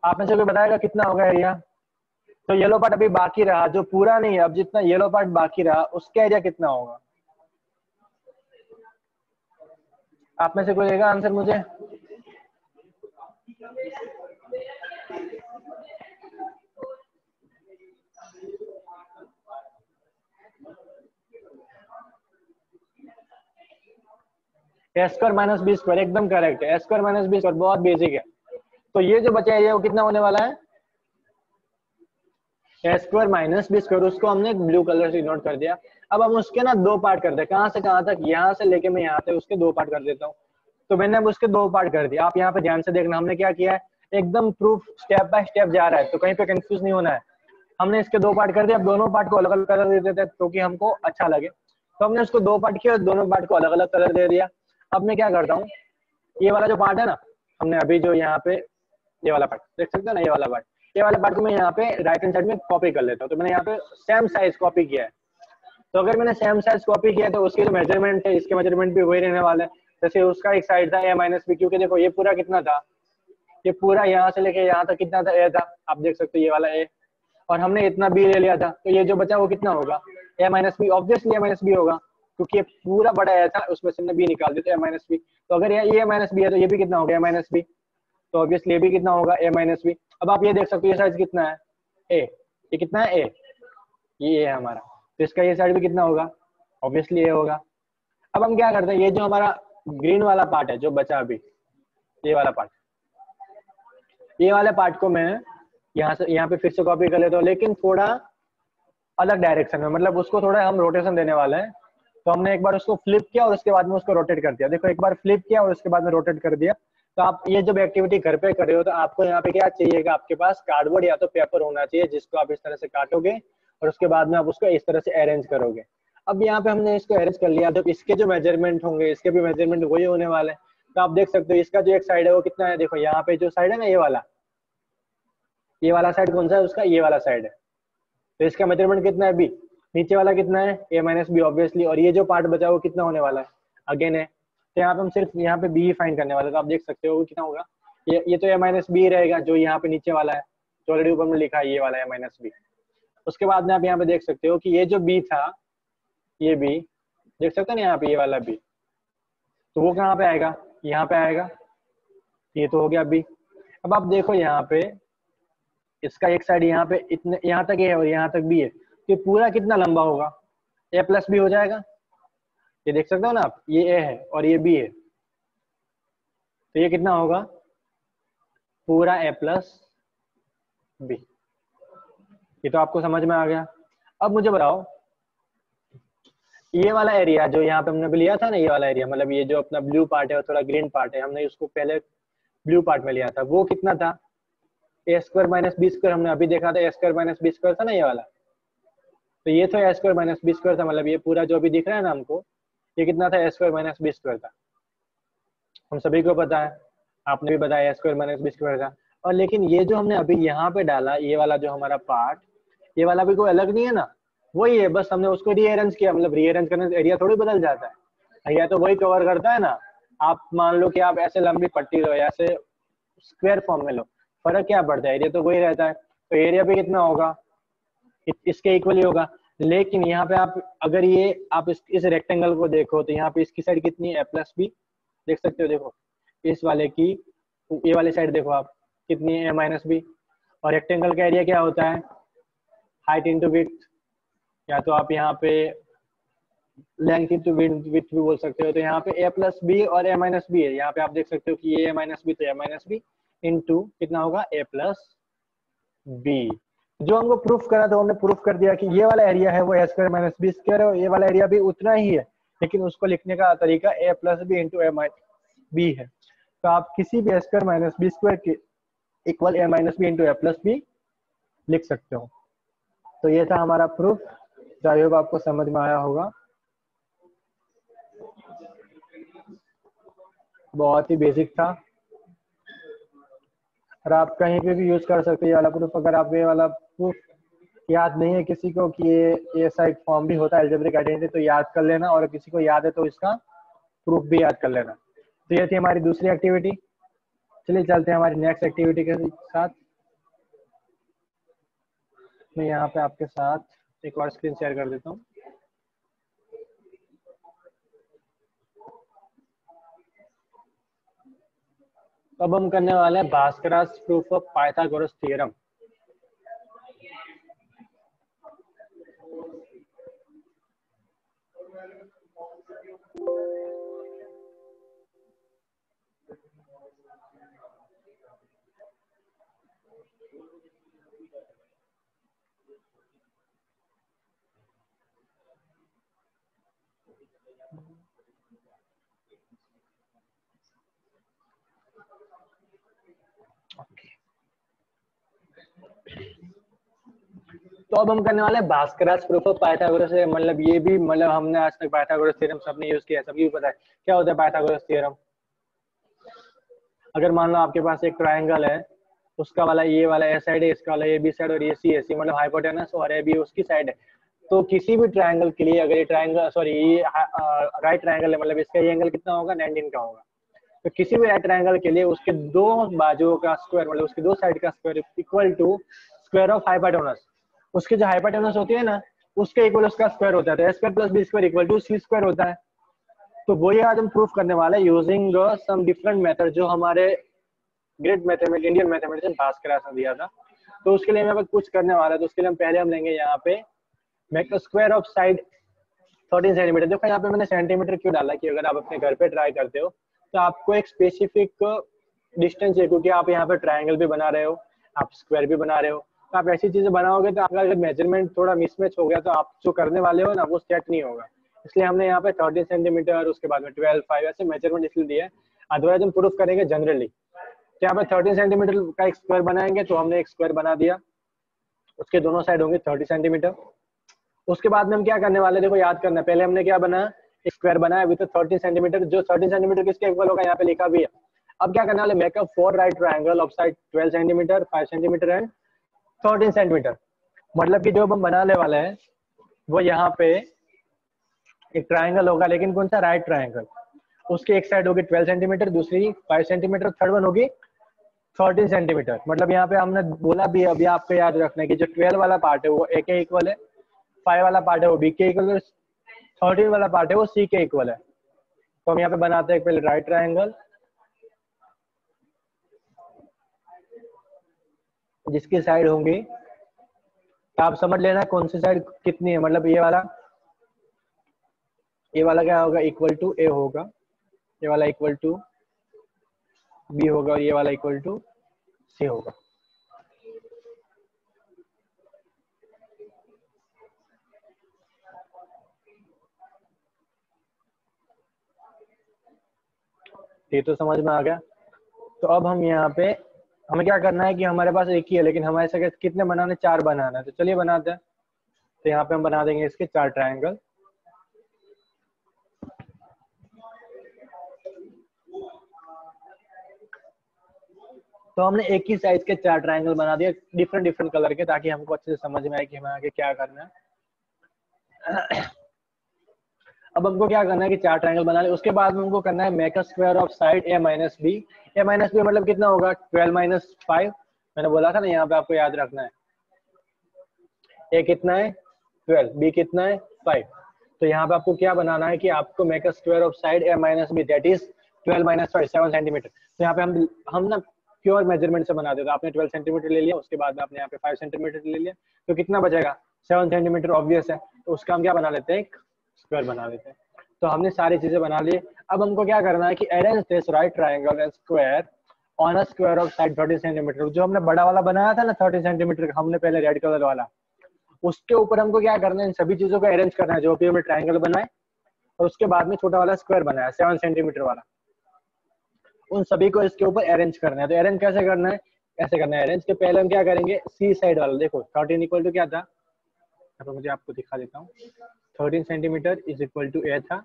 Speaker 2: आप में से कोई बताएगा कितना होगा एरिया। तो येलो पार्ट अभी बाकी रहा जो पूरा नहीं है, अब जितना येलो पार्ट बाकी रहा उसका एरिया कितना होगा। आप में से कोई देगा आंसर मुझे। ए स्क्वायर माइनस बी स्क्वायर, एकदम करेक्ट है, a square minus B square, बहुत बेसिक है। तो ये जो बचा एरिया वो कितना होने वाला है, a square minus B square, उसको हमने ब्लू कलर से नोट कर दिया। अब हम उसके ना दो पार्ट करते हैं, कहां से कहां तक, यहां से लेके मैं यहाँ तक उसके दो पार्ट कर देता हूँ। तो मैंने अब उसके दो पार्ट कर दिया। आप यहाँ पे ध्यान से देखना हमने क्या किया है, एकदम प्रूफ स्टेप बाय स्टेप जा रहा है, तो कहीं पे कंफ्यूज नहीं होना है। हमने इसके दो पार्ट कर दिया, अब दोनों पार्ट को अलग अलग कलर दे देते हैं क्योंकि हमको अच्छा लगे। तो हमने उसको दो पार्ट किया, दोनों पार्ट को अलग अलग कलर दे दिया। अब मैं क्या करता हूँ, ये वाला जो पार्ट है ना, हमने अभी जो यहाँ पे ये वाला पार्ट देख सकते हैं ना, ये वाला पार्ट को मैं यहाँ पे राइट हैंड साइड में कॉपी कर लेता हूँ। तो मैंने यहाँ पे सेम साइज कॉपी किया है। तो अगर मैंने सेम साइज कॉपी किया तो उसके जो मेजरमेंट है इसके मेजरमेंट भी वही रहने वाला है। जैसे उसका एक साइड था a माइनस बी, क्योंकि देखो ये पूरा कितना था, ये पूरा यहाँ से लेके यहाँ तक कितना था, a था, आप देख सकते हो ये वाला a, और हमने इतना b ले लिया था। तो ये जो बचा वो कितना होगा, a minus B, obviously a minus B होगा क्योंकि ये पूरा बड़ा a था, उसमें से हमने b निकाल दिया तो a माइनस बी। तो अगर ये a माइनस बी है तो ये भी कितना होगा, a माइनस बी, तो ऑब्वियसली ये भी कितना होगा, a माइनस बी। अब आप ये देख सकते हो ये साइज कितना है a, ये कितना है a, ये a है हमारा, तो इसका ये साइड भी कितना होगा, ऑब्वियसली a होगा। अब हम क्या करते हैं, ये जो हमारा ग्रीन वाला पार्ट है जो बचा अभी, ये वाला पार्ट, ये वाले पार्ट को मैं यहाँ से यहाँ पे फिर से कॉपी कर लेता हूँ, लेकिन थोड़ा अलग डायरेक्शन में, मतलब उसको थोड़ा हम रोटेशन देने वाले हैं। तो हमने एक बार उसको फ्लिप किया और उसके बाद में उसको रोटेट कर दिया। देखो एक बार फ्लिप किया और उसके बाद में रोटेट कर दिया। तो आप ये जब एक्टिविटी घर पे कर रहे हो तो आपको यहाँ पे क्या चाहिएगा, आपके पास कार्डबोर्ड या तो पेपर होना चाहिए जिसको आप इस तरह से काटोगे और उसके बाद में आप उसको इस तरह से अरेंज करोगे। अब यहाँ पे हमने इसको अरेंज कर लिया, जब इसके जो मेजरमेंट होंगे इसके भी मेजरमेंट वही होने वाले हैं। तो आप देख सकते हो इसका जो एक साइड है वो कितना है, देखो यहाँ पे जो साइड है ना ये वाला साइड कौन सा है उसका, ये वाला साइड है। तो इसका मेजरमेंट कितना है बी, नीचे वाला कितना है a माइनस बी ऑब्वियसली, और ये जो पार्ट बचा वो कितना होने वाला है अगेन है। तो यहाँ पे हम सिर्फ यहाँ पे बी फाइंड करने वाले, तो आप देख सकते हो कितना होगा, ये तो a माइनस बी रहेगा जो यहाँ पे नीचे वाला है, जो ऑलरेडी ऊपर में लिखा है ये वाला a माइनस बी। उसके बाद में आप यहाँ पे देख सकते हो कि ये जो b था, ये b देख सकते हो ना यहाँ पे, ये वाला b, तो वो कहाँ पे आएगा, यहाँ पे आएगा। ये तो हो गया b। अब आप देखो यहाँ पे इसका एक साइड यहाँ पे इतने यहाँ तक है और यहाँ तक भी है, तो पूरा कितना लंबा होगा, a प्लस बी हो जाएगा। ये देख सकते हो ना आप, ये a है और ये b है, तो ये कितना होगा, पूरा a प्लस बी। ये तो आपको समझ में आ गया। अब मुझे बताओ ये वाला एरिया जो यहाँ पे हमने लिया था ना, ये वाला एरिया मतलब ये जो अपना ब्लू पार्ट है और थोड़ा ग्रीन पार्ट है, हमने उसको पहले ब्लू पार्ट में लिया था, वो कितना था, ए स्क्वायर माइनस बी स्क्वायर। हमने अभी देखा था ए स्क्वायर माइनस बी स्क्वायर था ना ये वाला, तो ये तो a square minus B square था, मतलब ये पूरा जो अभी दिख रहा है ना हमको, ये कितना था, ए स्क्वायर माइनस बी स्क्वायर था। हम सभी को पता है, आपने भी बताया ए स्क्वायर माइनस बी स्क्वायर था। और लेकिन ये जो हमने अभी यहाँ पे डाला, ये वाला जो हमारा पार्ट, ये वाला भी कोई अलग नहीं है ना, वही है, बस हमने उसको रीअरेंज किया। मतलब रीअरेंज करने से एरिया थोड़ी बदल जाता है, एरिया तो वही कवर करता है ना। आप मान लो कि आप ऐसे लंबी पट्टी लो, ऐसे स्क्वायर फॉर्म में लो, फर्क क्या पड़ता है, एरिया तो वही रहता है। तो एरिया पे कितना होगा, इसके इक्वल ही होगा। लेकिन यहाँ पे आप अगर ये आप इस रेक्टेंगल को देखो तो यहाँ पे इसकी साइड कितनी है, a प्लस बी, देख सकते हो, देखो इस वाले की ये वाली साइड देखो आप कितनी है, a माइनस बी। और रेक्टेंगल का एरिया क्या होता है, हाइट इंटू विड्थ, या तो आप यहाँ पे लेंथ इंटू विड्थ भी बोल सकते हो। तो यहाँ पे a प्लस बी और a माइनस बी है, यहाँ पे आप देख सकते हो कि ये a माइनस बी, तो a माइनस बी इंटू कितना होगा, a प्लस बी। जो हमको प्रूफ करा था हमने प्रूफ कर दिया कि ये वाला एरिया है वो ए स्क्वायर माइनस बी स्क्वायर है, और ये वाला एरिया भी उतना ही है, लेकिन उसको लिखने का तरीका a plus B into A minus B है। तो आप किसी भी A square minus B square के equal A minus B into A plus B लिख सकते हो। तो ये था हमारा प्रूफ। तो आई होप आपको समझ में आया होगा। बहुत ही बेसिक था और आप कहीं पे भी यूज कर सकते हैं ये वाला प्रूफ। अगर आप ये वाला प्रूफ याद नहीं है किसी को कि ये ऐसा एक फॉर्म भी होता है अलजेब्रिक आइडेंटिटी, तो याद कर लेना, और किसी को याद है तो इसका प्रूफ भी याद कर लेना। तो ये थी हमारी दूसरी एक्टिविटी। चलिए चलते हैं हमारी नेक्स्ट एक्टिविटी के साथ। मैं यहाँ पे आपके साथ एक और स्क्रीन शेयर कर देता हूँ। अब हम करने वाले हैं भास्करास प्रूफ ऑफ पाइथागोरस थ्योरम। तो अब हम करने वाले हैं भास्करास प्रूफ ऑफ पाइथागोरस। मतलब ये भी मतलब हमने आज तक पाइथागोरस थ्योरम सबने यूज किया है, सबको पता है क्या होता है पाइथागोरस थ्योरम। अगर मान लो आपके पास एक ट्रायंगल है, उसका वाला ये वाला ए साइड है, इसका वाला ये बी साइड, और ये सी है, सी मतलब हाइपोटेनस और ए बी उसकी साइड है। तो किसी भी ट्रायंगल के लिए अगर ये ट्रायंगल सॉरी ये राइट ट्रायंगल है, मतलब इसका ये एंगल कितना होगा 19 का होगा। तो किसी भी राइट ट्रायंगल के लिए उसके दो बाजुओं का स्क्वायर मतलब उसके दो साइड का square equal to square of hypotenuse. उसके जो हाइपोटेनस होती है ना उसके इक्वल उसका स्क्वायर होता है। तो a square plus b square equal to c square होता है। तो वही आज हम प्रूफ करने वाले हैं यूजिंग सम डिफरेंट मेथड जो हमारे ग्रेट मैथमेटिक्स इंडियन मैथमेटिशियन भास्करास ने दिया था। तो उसके लिए हमें कुछ करने वाला है। तो उसके लिए हम पहले हम लेंगे यहाँ पे make a square of side 13 centimetre. देखो यहाँ पे मैंने सेंटीमीटर क्यों डाला कि अगर आप अपने घर पे ट्राई करते हो तो आपको एक स्पेसिफिक डिस्टेंस है, क्योंकि आप यहाँ पे ट्रायंगल भी बना रहे हो, आप स्क्वायर भी बना रहे हो। तो आप ऐसी चीजें बनाओगे तो आपका अगर मेजरमेंट थोड़ा मिसमैच हो गया तो आप जो करने वाले हो ना वो सेट नहीं होगा। इसलिए हमने यहाँ पे 13 सेंटीमीटर उसके बाद में 12, 5 ऐसे मेजरमेंट इसलिए दिया है। अदरवाइज हम प्रूफ करेंगे जनरली। तो यहाँ पे 13 सेंटीमीटर का एक स्क्वायर बनाएंगे, तो हमने एक स्क्वायर बना दिया, उसके दोनों साइड होंगे 30 सेंटीमीटर। उसके बाद में हम क्या करने वाले, देखो याद करना, पहले हमने क्या बनाया एक स्क्वायर बनाया विद 13 सेंटीमीटर, जो 13 सेंटीमीटर किसके इक्वल होगा यहाँ पे लिखा भी है। अब क्या करने वाले, makeup 4 right triangle of side 12 centimetre, 5 centimetre and 13 centimetre. मतलब कि जो हम बनाने वाले हैं वो यहाँ पे एक ट्रायंगल होगा, लेकिन कौन सा, राइट ट्रायंगल। उसकी एक साइड होगी 12 सेंटीमीटर, दूसरी 5 सेंटीमीटर, थर्ड वन होगी 13 सेंटीमीटर। मतलब यहाँ पे हमने बोला भी, अभी आपको याद रखना है कि जो 12 वाला पार्ट है वो ए के इक्वल है, 5 वाला पार्ट है वो बी के इक्वल है, 13 वाला पार्ट है वो सी के इक्वल है। तो हम यहाँ पे बनाते हैं पहले राइट ट्रायंगल जिसकी साइड होंगी, आप समझ लेना कौन सी साइड कितनी है। मतलब ये वाला क्या होगा, इक्वल टू ए होगा, ये वाला इक्वल टू बी होगा, और ये वाला इक्वल टू सी होगा। ये तो समझ में आ गया। तो अब हम यहाँ पे हमें क्या करना है कि हमारे पास एक ही है, लेकिन हमारे से कितने बनाने, 4 बनाना है। तो चलिए बनाते हैं। तो यहाँ पे हम बना देंगे इसके 4 ट्रायंगल। तो हमने एक ही साइज के 4 ट्रायंगल बना दिए, डिफरेंट कलर के, ताकि हमको अच्छे से समझ में आए कि हमें आगे क्या करना है। अब हमको क्या करना है कि 4 ट्रायंगल बना ले। उसके बाद में हमको करना है make a square of side a minus B. a minus B मतलब कितना होगा, 12 माइनस 5। मैंने बोला था ना यहाँ पे आपको याद रखना है, a कितना है 12, b कितना है 5। तो यहाँ पे आपको क्या बनाना है कि आपको make a square of side a minus B, that is 12 minus 5, 7 centimetre. तो यहाँ पे हम ना प्योर मेजरमेंट से बनाते, तो आपने 12 सेंटीमीटर ले लिया, उसके बाद में आपने यहाँ पे 5 सेंटीमीटर ले लिया, तो कितना बचेगा 7 सेंटीमीटर, ऑब्वियस है। तो उसका हम क्या बना लेते हैं, एक स्क्वायर बना लेते हैं। तो हमने सारी चीजें बना ली। अब हमको क्या करना है कि arrange this right triangle and square on a square of side 30 centimetre. जो हमने बड़ा वाला बनाया था ना 30 सेंटीमीटर का, हमने पहले रेड कलर वाला, उसके ऊपर हमको क्या करना है, इन सभी चीजों को अरेंज करना है जो भी हमने ट्रायंगल बनाए, और उसके बाद में छोटा वाला स्क्वायर बनाया 7 सेंटीमीटर वाला, उन सभी को इसके ऊपर अरेंज करना है। तो अरेंज कैसे करना है, अरेंज के पहले हम क्या करेंगे, सी साइड वाला, देखो 13 इक्वल टू क्या था पर मुझे आपको दिखा देता हूँ। 13 सेंटीमीटर इज इक्वल टू ए था,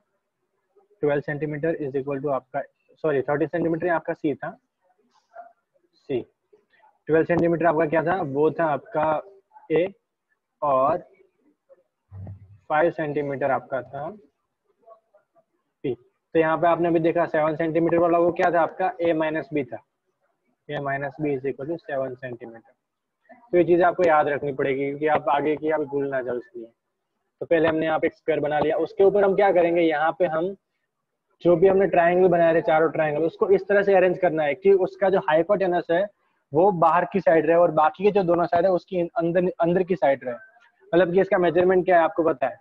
Speaker 2: 12 सेंटीमीटर इज इक्वल टू आपका, सॉरी 30 सेंटीमीटर आपका सी था, सी 12 सेंटीमीटर आपका क्या था, वो था आपका ए, और 5 सेंटीमीटर आपका था पी। तो यहाँ पे आपने अभी देखा 7 सेंटीमीटर वाला वो क्या था आपका ए माइनस बी था, a minus b is equal to 7 centimetre. तो ये चीज़ें आपको याद रखनी पड़ेगी क्योंकि आप आगे की आप भूल ना जाओ इसलिए। तो पहले हमने यहाँ पे एक स्क्वायर बना लिया, उसके ऊपर हम क्या करेंगे, यहाँ पे हम जो भी हमने ट्राइंगल बनाए थे, चारों ट्राइंगल, उसको इस तरह से अरेंज करना है कि उसका जो हाइपोटेनस है वो बाहर की साइड रहे और बाकी के जो दोनों साइड है उसकी अंदर की साइड रहे। मतलब कि इसका मेजरमेंट क्या है आपको पता है,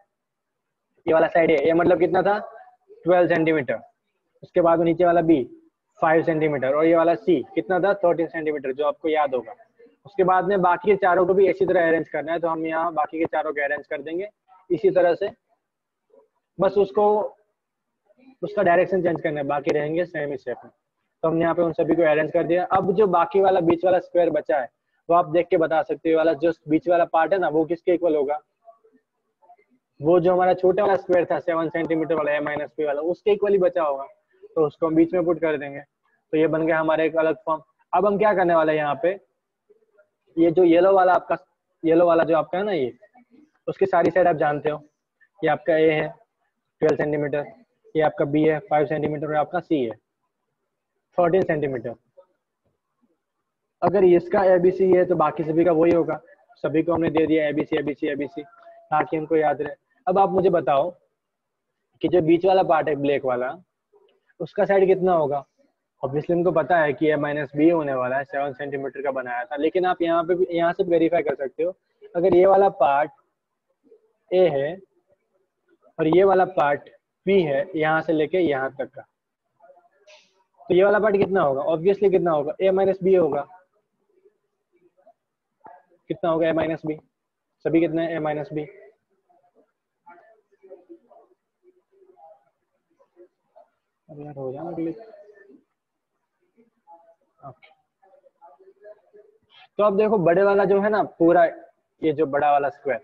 Speaker 2: ये वाला साइड है, ये मतलब कितना था 12 सेंटीमीटर, उसके बाद नीचे वाला बी 5 सेंटीमीटर और ये वाला सी कितना था 13 सेंटीमीटर, जो आपको याद होगा। उसके बाद में बाकी के चारों को भी इसी तरह अरेंज करना है, तो हम यहाँ बाकी के चारों को अरेंज कर देंगे इसी तरह से, बस उसको उसका डायरेक्शन चेंज करना है, बाकी रहेंगे सेम ही शेप में। तो हमने यहाँ पे उन सभी को अरेंज कर दिया। अब जो बाकी वाला बीच वाला स्क्वायर बचा है वो आप देख के बता सकते हो, वाला जो बीच वाला पार्ट है ना वो किसके इक्वल होगा, वो जो हमारा छोटा वाला स्क्वायर था 7 सेंटीमीटर वाला ए माइनस बी वाला, उसके इक्वल ही बचा होगा, तो उसको हम बीच में पुट कर देंगे। तो ये बन गया हमारा एक अलग फॉर्म। अब हम क्या करने वाले हैं, यहाँ पे ये जो येलो वाला आपका, येलो वाला जो आपका है ना, ये उसकी सारी साइड आप जानते हो, ये आपका ए है 12 सेंटीमीटर, ये आपका बी है 5 सेंटीमीटर और आपका सी है 14 सेंटीमीटर। अगर इसका एबीसी है तो बाकी सभी का वही होगा, सभी को हमने दे दिया एबीसी एबीसी एबीसी ताकि हमको याद रहे। अब आप मुझे बताओ कि जो बीच वाला पार्ट है ब्लैक वाला, उसका साइड कितना होगा। ऑब्वियसली हमको पता है कि ए माइनस बी होने वाला है, 7 सेंटीमीटर का बनाया था, लेकिन आप यहाँ पे यहाँ से वेरीफाई कर सकते हो, अगर ये वाला पार्ट ए है और ये वाला पार्ट बी है, यहाँ से लेके यहाँ तक का, तो ये वाला पार्ट कितना होगा, ऑब्वियसली कितना होगा, ए माइनस बी होगा। कितना होगा ए माइनस बी, सभी कितना है ए माइनस बी, अब यार हो जाना क्लिक। ओके, तो अब देखो बड़े वाला जो है ना पूरा, ये जो बड़ा वाला स्क्वायर,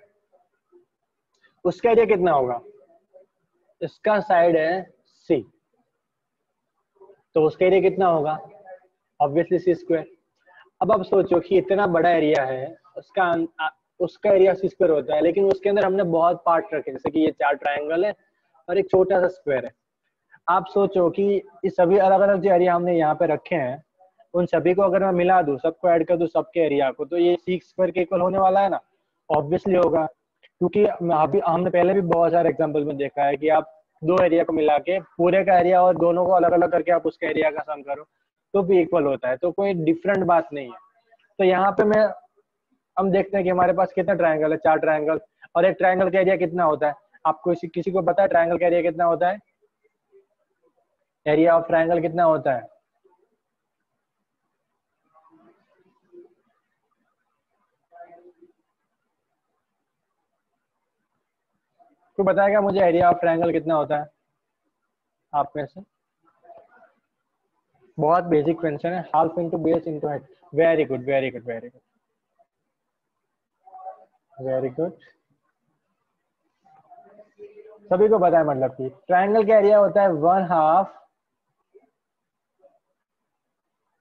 Speaker 2: उसका एरिया कितना होगा, इसका साइड है सी, तो उसका एरिया कितना होगा, ऑब्वियसली सी स्क्वायर। अब आप सोचो कि इतना बड़ा एरिया है, उसका एरिया सी स्क्वायर होता है, लेकिन उसके अंदर हमने बहुत पार्ट रखे, जैसे कि ये 4 ट्राइंगल है और एक छोटा सा स्क्वायर है। आप सोचो कि ये सभी अलग अलग जो एरिया हमने यहाँ पे रखे हैं, उन सभी को अगर मैं मिला दूं, सबको ऐड कर दूं सबके एरिया को, तो ये सी स्क्वायर के इक्वल होने वाला है ना, ऑब्वियसली होगा। क्योंकि अभी हमने पहले भी बहुत सारे एग्जांपल में देखा है कि आप दो एरिया को मिला के पूरे का एरिया और दोनों को अलग अलग करके आप उसका एरिया का सम करो तो भी इक्वल होता है, तो कोई डिफरेंट बात नहीं है। तो यहाँ पे हम देखते हैं कि हमारे पास कितना ट्राइंगल है, 4 ट्राइंगल, और एक ट्राइंगल का एरिया कितना होता है, आपको किसी को पता है ट्राइंगल का एरिया कितना होता है, एरिया ऑफ ट्राइंगल कितना होता है, कोई बताएगा मुझे एरिया ऑफ ट्राइंगल कितना होता है आप में से। बहुत बेसिक क्वेश्चन है, half into base into height. Very good very good very good very good, सभी को पता है। मतलब कि ट्राइंगल का एरिया होता है 1/2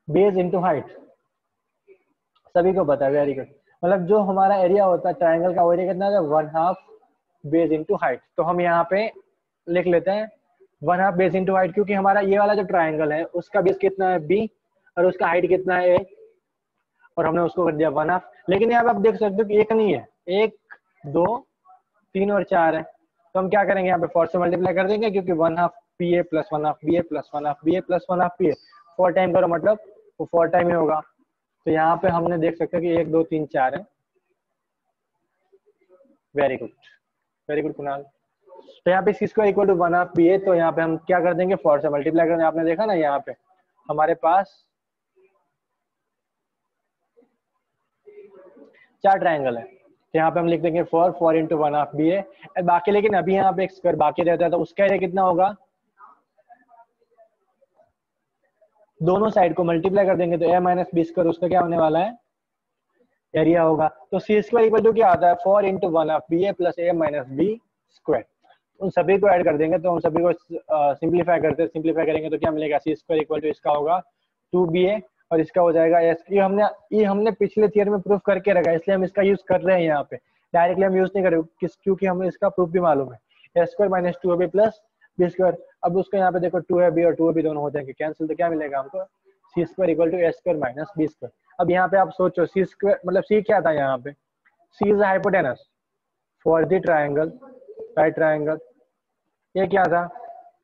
Speaker 2: बेस इंटू हाइट, सभी को पता है। वेरी गुड, मतलब जो हमारा एरिया होता है ट्राइंगल का, वो एरिया कितना होता है 1/2 बेस इंटू हाइट। तो हम यहाँ पे लिख लेते हैं 1/2 बेस इंटू हाइट, क्योंकि हमारा ये वाला जो ट्राइंगल है उसका बेस कितना है b और उसका हाइट कितना है a, और हमने उसको कर दिया 1/2। लेकिन यहाँ पे आप देख सकते हो कि एक नहीं है, 1 2 3 और 4 है, तो हम क्या करेंगे यहाँ पे 4 से मल्टीप्लाई कर देंगे, क्योंकि 1/2 pa plus 1/2 ba plus 1/2 ba plus 1/2 pa 4 time करो मतलब वो 4 टाइम ही होगा। तो यहाँ पे हमने देख सकते हैं कि 1 2 3 4 है। Very good Kunal. तो यहाँ पे सी स्क्वायर इक्वल टू 1/2 pa, तो यहाँ पे हम क्या कर देंगे 4 से मल्टीप्लाई करेंगे। आपने देखा ना यहाँ पे हमारे पास 4 ट्राइंगल है, तो यहाँ पे हम लिख देंगे 4 इंटू 1/2 ba। बाकी लेकिन अभी यहाँ पे एक स्क्वायर बाकी रहता है, तो उसका एरिया कितना होगा, दोनों साइड को मल्टीप्लाई कर देंगे तो a माइनस बी स्क्वायर, उसका क्या होने वाला है एरिया होगा। तो सी स्क्वायर इक्वल टू क्या आता है, 4 into 1 of B A plus A minus B square. उन सभी को ऐड कर देंगे तो हम सभी को सिंप्लीफाई करते हैं, सिंप्लीफाई करेंगे तो क्या मिलेगा, सी स्क्वायर इक्वल टू इसका होगा 2ba और इसका हो जाएगा एस। ये हमने पिछले थियरी में प्रूफ करके रखा है, इसलिए हम इसका यूज कर रहे हैं यहाँ पे, डायरेक्टली हम यूज नहीं कर रहे क्योंकि हमें इसका प्रूफ भी मालूम है, a square minus 2ab plus b square. अब उसको यहाँ पे देखो 2ab और 2ab दोनों हो जाएंगे कैंसिल, तो क्या मिलेगा हमको, c square equal to a square minus B square. अब यहाँ पे आप सोचो सी स्क्वायर मतलब सी क्या था यहाँ पे, c is hypotenuse for the triangle, right triangle. ये क्या था,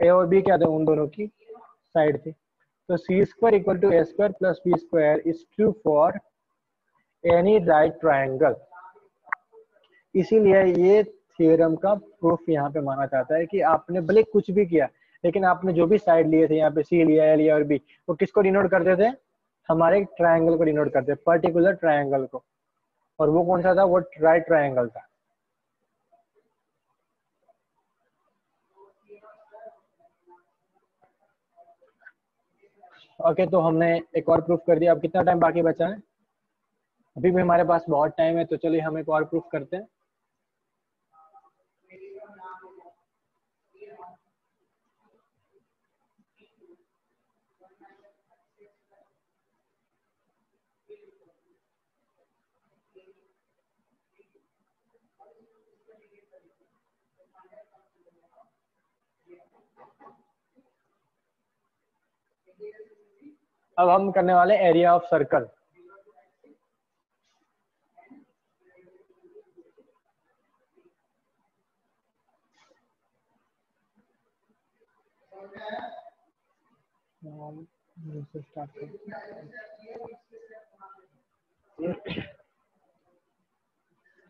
Speaker 2: ए और बी क्या था, उन दोनों की साइड थी। तो c square equal to a square plus b square is true for any right triangle. इसीलिए ये थ्योरम का प्रूफ यहाँ पे माना जाता है कि आपने भले कुछ भी किया लेकिन आपने जो भी साइड लिए थे, यहाँ पे सी लिया, ए लिया और बी, वो किसको डिनोट करते थे, हमारे ट्राइंगल को डिनोट करते, पर्टिकुलर ट्राइंगल को। और वो कौन सा था, वो राइट ट्राइंगल था। ओके तो हमने एक और प्रूफ कर दिया। अब कितना टाइम बाकी बचा है, अभी भी हमारे पास बहुत टाइम है, तो चलिए हम एक और प्रूफ करते हैं। अब हम करने वाले एरिया ऑफ सर्कल।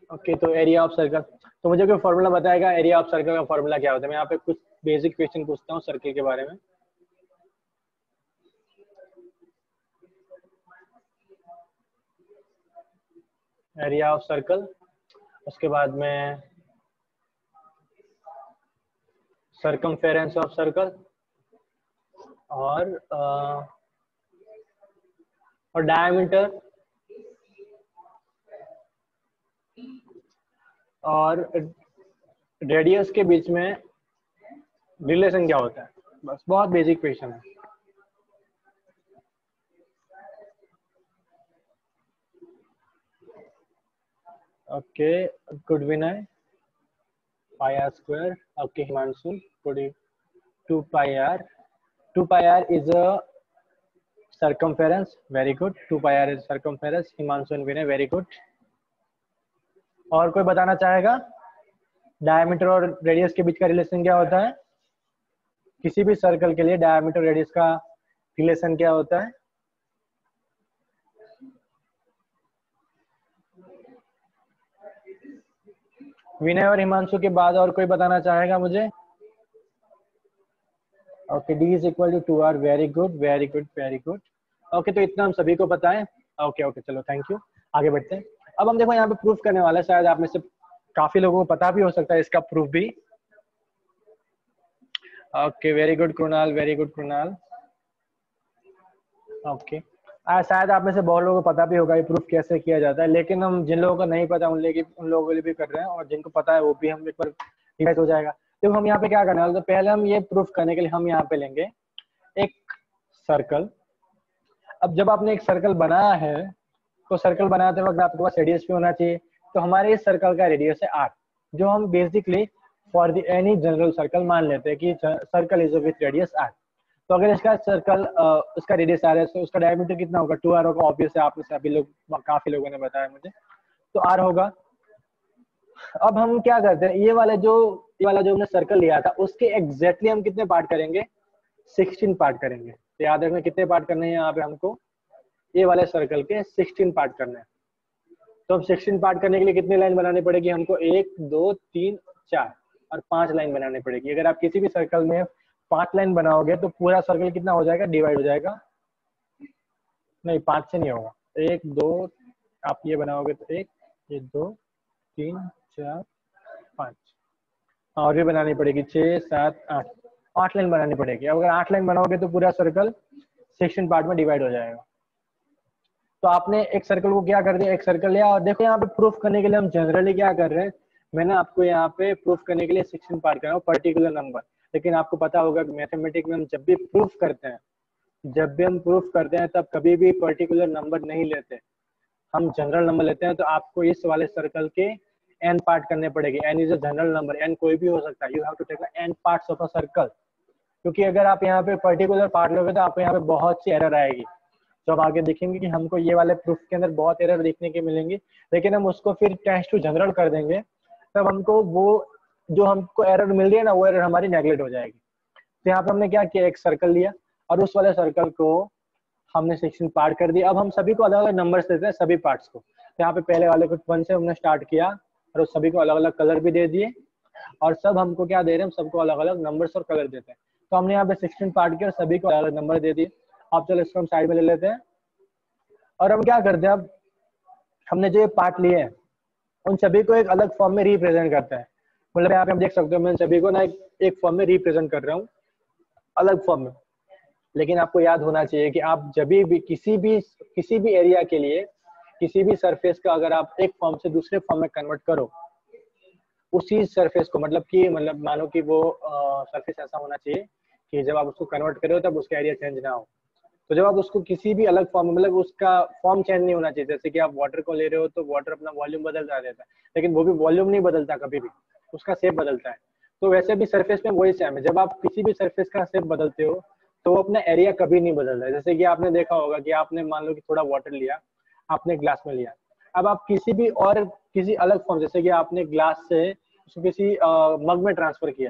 Speaker 2: ओके तो एरिया ऑफ सर्कल, तो मुझे कोई फॉर्मूला बताएगा एरिया ऑफ सर्कल का फॉर्मूला क्या होता है। मैं यहाँ पे कुछ बेसिक क्वेश्चन पूछता हूँ सर्कल के बारे में। एरिया ऑफ सर्कल, उसके बाद में सर्कमफेरेंस ऑफ सर्कल और डायमीटर और रेडियस के बीच में रिलेशन क्या होता है। बस बहुत बेसिक क्वेश्चन है। Okay good Vinay, pi R square. Okay Himanshu, good 2 pi R, 2 pi R is a circumference, very good, 2 pi r is circumference, Himanshu and Vinay, very good. और कोई बताना चाहेगा डायमीटर और रेडियस के बीच का रिलेशन क्या होता है, किसी भी सर्कल के लिए डायमीटर रेडियस का रिलेशन क्या होता है। विनय और हिमांशु के बाद और कोई बताना चाहेगा मुझे। Okay D is equal to 2r, very good very good very good. Okay तो इतना हम सभी को पता है। ओके ओके चलो थैंक यू, आगे बढ़ते हैं। अब हम देखो यहाँ पे प्रूफ करने वाला है, शायद आप में से काफी लोगों को पता भी हो सकता है इसका प्रूफ भी। Okay very good Krunal, very good Krunal. Okay शायद आप में से बहुत लोगों को पता भी होगा ये प्रूफ कैसे किया जाता है, लेकिन हम जिन लोगों को नहीं पता उन लोगों के लिए भी कर रहे हैं, और जिनको पता है वो भी हम एक बार रिवाइज हो जाएगा। तो हम यहाँ पे क्या करने वाले, तो पहले हम ये प्रूफ करने के लिए हम यहाँ पे लेंगे एक सर्कल। अब जब आपने एक सर्कल बनाया है तो सर्कल बनाते वक्त आपके पास रेडियस भी होना चाहिए। तो हमारे इस सर्कल का रेडियस है r, जो हम basically for the any general circle मान लेते हैं कि circle is with radius r। तो अगर इसका सर्कल उसका रेडियस r है तो उसका डायमीटर कितना होगा, 2r होगा। ऑब्वियस है, आप में सभी लोग काफी लोगों ने बताया मुझे, तो r होगा। अब हम क्या करते हैं, ये वाला जो हमने सर्कल लिया था उसके एग्जैक्टली हम कितने पार्ट करेंगे, 16 पार्ट करेंगे। तो याद रखना कितने पार्ट करने हैं यहाँ पे हमको, ये वाले सर्कल के 16 पार्ट करने हैं। तो अब 16 पार्ट करने के लिए कितनी लाइन बनानी पड़ेगी हमको, 1 2 3 4 और 5 लाइन बनानी पड़ेगी। अगर आप किसी भी सर्कल में 5 लाइन बनाओगे तो पूरा सर्कल कितना हो जाएगा, डिवाइड हो जाएगा। नहीं 5 से नहीं होगा, 1 2 आप ये बनाओगे तो 1 ये 2 3 4 5 और भी बनानी पड़ेगी 6 7 8 लाइन बनानी पड़ेगी। अगर 8 लाइन बनाओगे तो पूरा सर्कल 16 पार्ट में डिवाइड हो जाएगा। तो आपने एक सर्कल को क्या कर दिया, एक सर्कल लिया, और देखो यहाँ पे प्रूफ करने के लिए हम जनरली क्या कर रहे हैं, मैंने आपको यहाँ पे प्रूफ करने के लिए 16 पार्ट कर रहा हूँ पर्टिकुलर नंबर। लेकिन आपको पता होगा कि मैथमेटिक्स में हम जब भी प्रूफ करते हैं तब कभी भी पर्टिकुलर नंबर नहीं लेते, हम जनरल नंबर लेते हैं। तो आपको इस वाले सर्कल के n पार्ट करने पड़ेंगे। n is a general number, n कोई भी हो सकता है। You have to take n parts of a circle, क्योंकि अगर आप यहाँ पे पर्टिकुलर पार्ट लोगे तो आपको यहाँ पे बहुत सी एरर आएगी। तो अब आगे देखेंगे कि हमको ये वाले प्रूफ के अंदर बहुत एरर देखने के मिलेंगी, लेकिन हम उसको फिर टेस्ट टू जनरल कर देंगे, तब हमको वो जो हमको एरर मिल रही है ना, वो एरर हमारी नेगलेक्ट हो जाएगी। तो यहाँ पे हमने क्या किया, एक सर्कल लिया और उस वाले सर्कल को हमने 16 पार्ट कर दिया। अब हम सभी को अलग अलग नंबर्स देते हैं सभी पार्ट्स को। तो यहाँ पे पहले वाले को 1 से हमने स्टार्ट किया और उस सभी को अलग अलग कलर भी दे दिए, और सब हमको क्या दे रहे हैं, हम सबको अलग अलग नंबर्स और कलर देते हैं। तो हमने यहाँ पे 16 पार्ट किया और सभी को अलग अलग नंबर दे दिए। अब चलो इसको हम साइड में ले लेते हैं और हम क्या करते हैं, अब हमने जो ये पार्ट लिए हैं उन सभी को एक अलग फॉर्म में रिप्रेजेंट करते हैं। मतलब यहाँ पे आप देख सकते हो मैं सभी को ना एक फॉर्म में रिप्रेजेंट कर रहा हूँ, अलग फॉर्म में। लेकिन आपको याद होना चाहिए कि आप जब भी किसी भी एरिया के लिए किसी भी सरफेस का अगर आप एक फॉर्म से दूसरे फॉर्म में कन्वर्ट करो, उसी सरफेस को मतलब मानो कि वो सरफेस ऐसा होना चाहिए कि जब आप उसको कन्वर्ट करो तब उसका एरिया चेंज ना हो। तो जब आप उसको किसी भी अलग फॉर्म, मतलब उसका फॉर्म चेंज नहीं होना चाहिए। जैसे कि आप वाटर को ले रहे हो तो वाटर अपना वॉल्यूम बदलता रहता है, लेकिन वो भी वॉल्यूम नहीं बदलता, कभी भी उसका शेप बदलता है। तो वैसे भी सरफेस में वही सेम है, जब आप किसी भी सरफेस का शेप बदलते हो तो वो अपना एरिया कभी नहीं बदलता है। जैसे कि आपने देखा होगा कि आपने मान लो कि थोड़ा वाटर लिया, आपने ग्लास में लिया, अब आप किसी अलग फॉर्म, जैसे कि आपने ग्लास से उसको किसी मग में ट्रांसफर किया,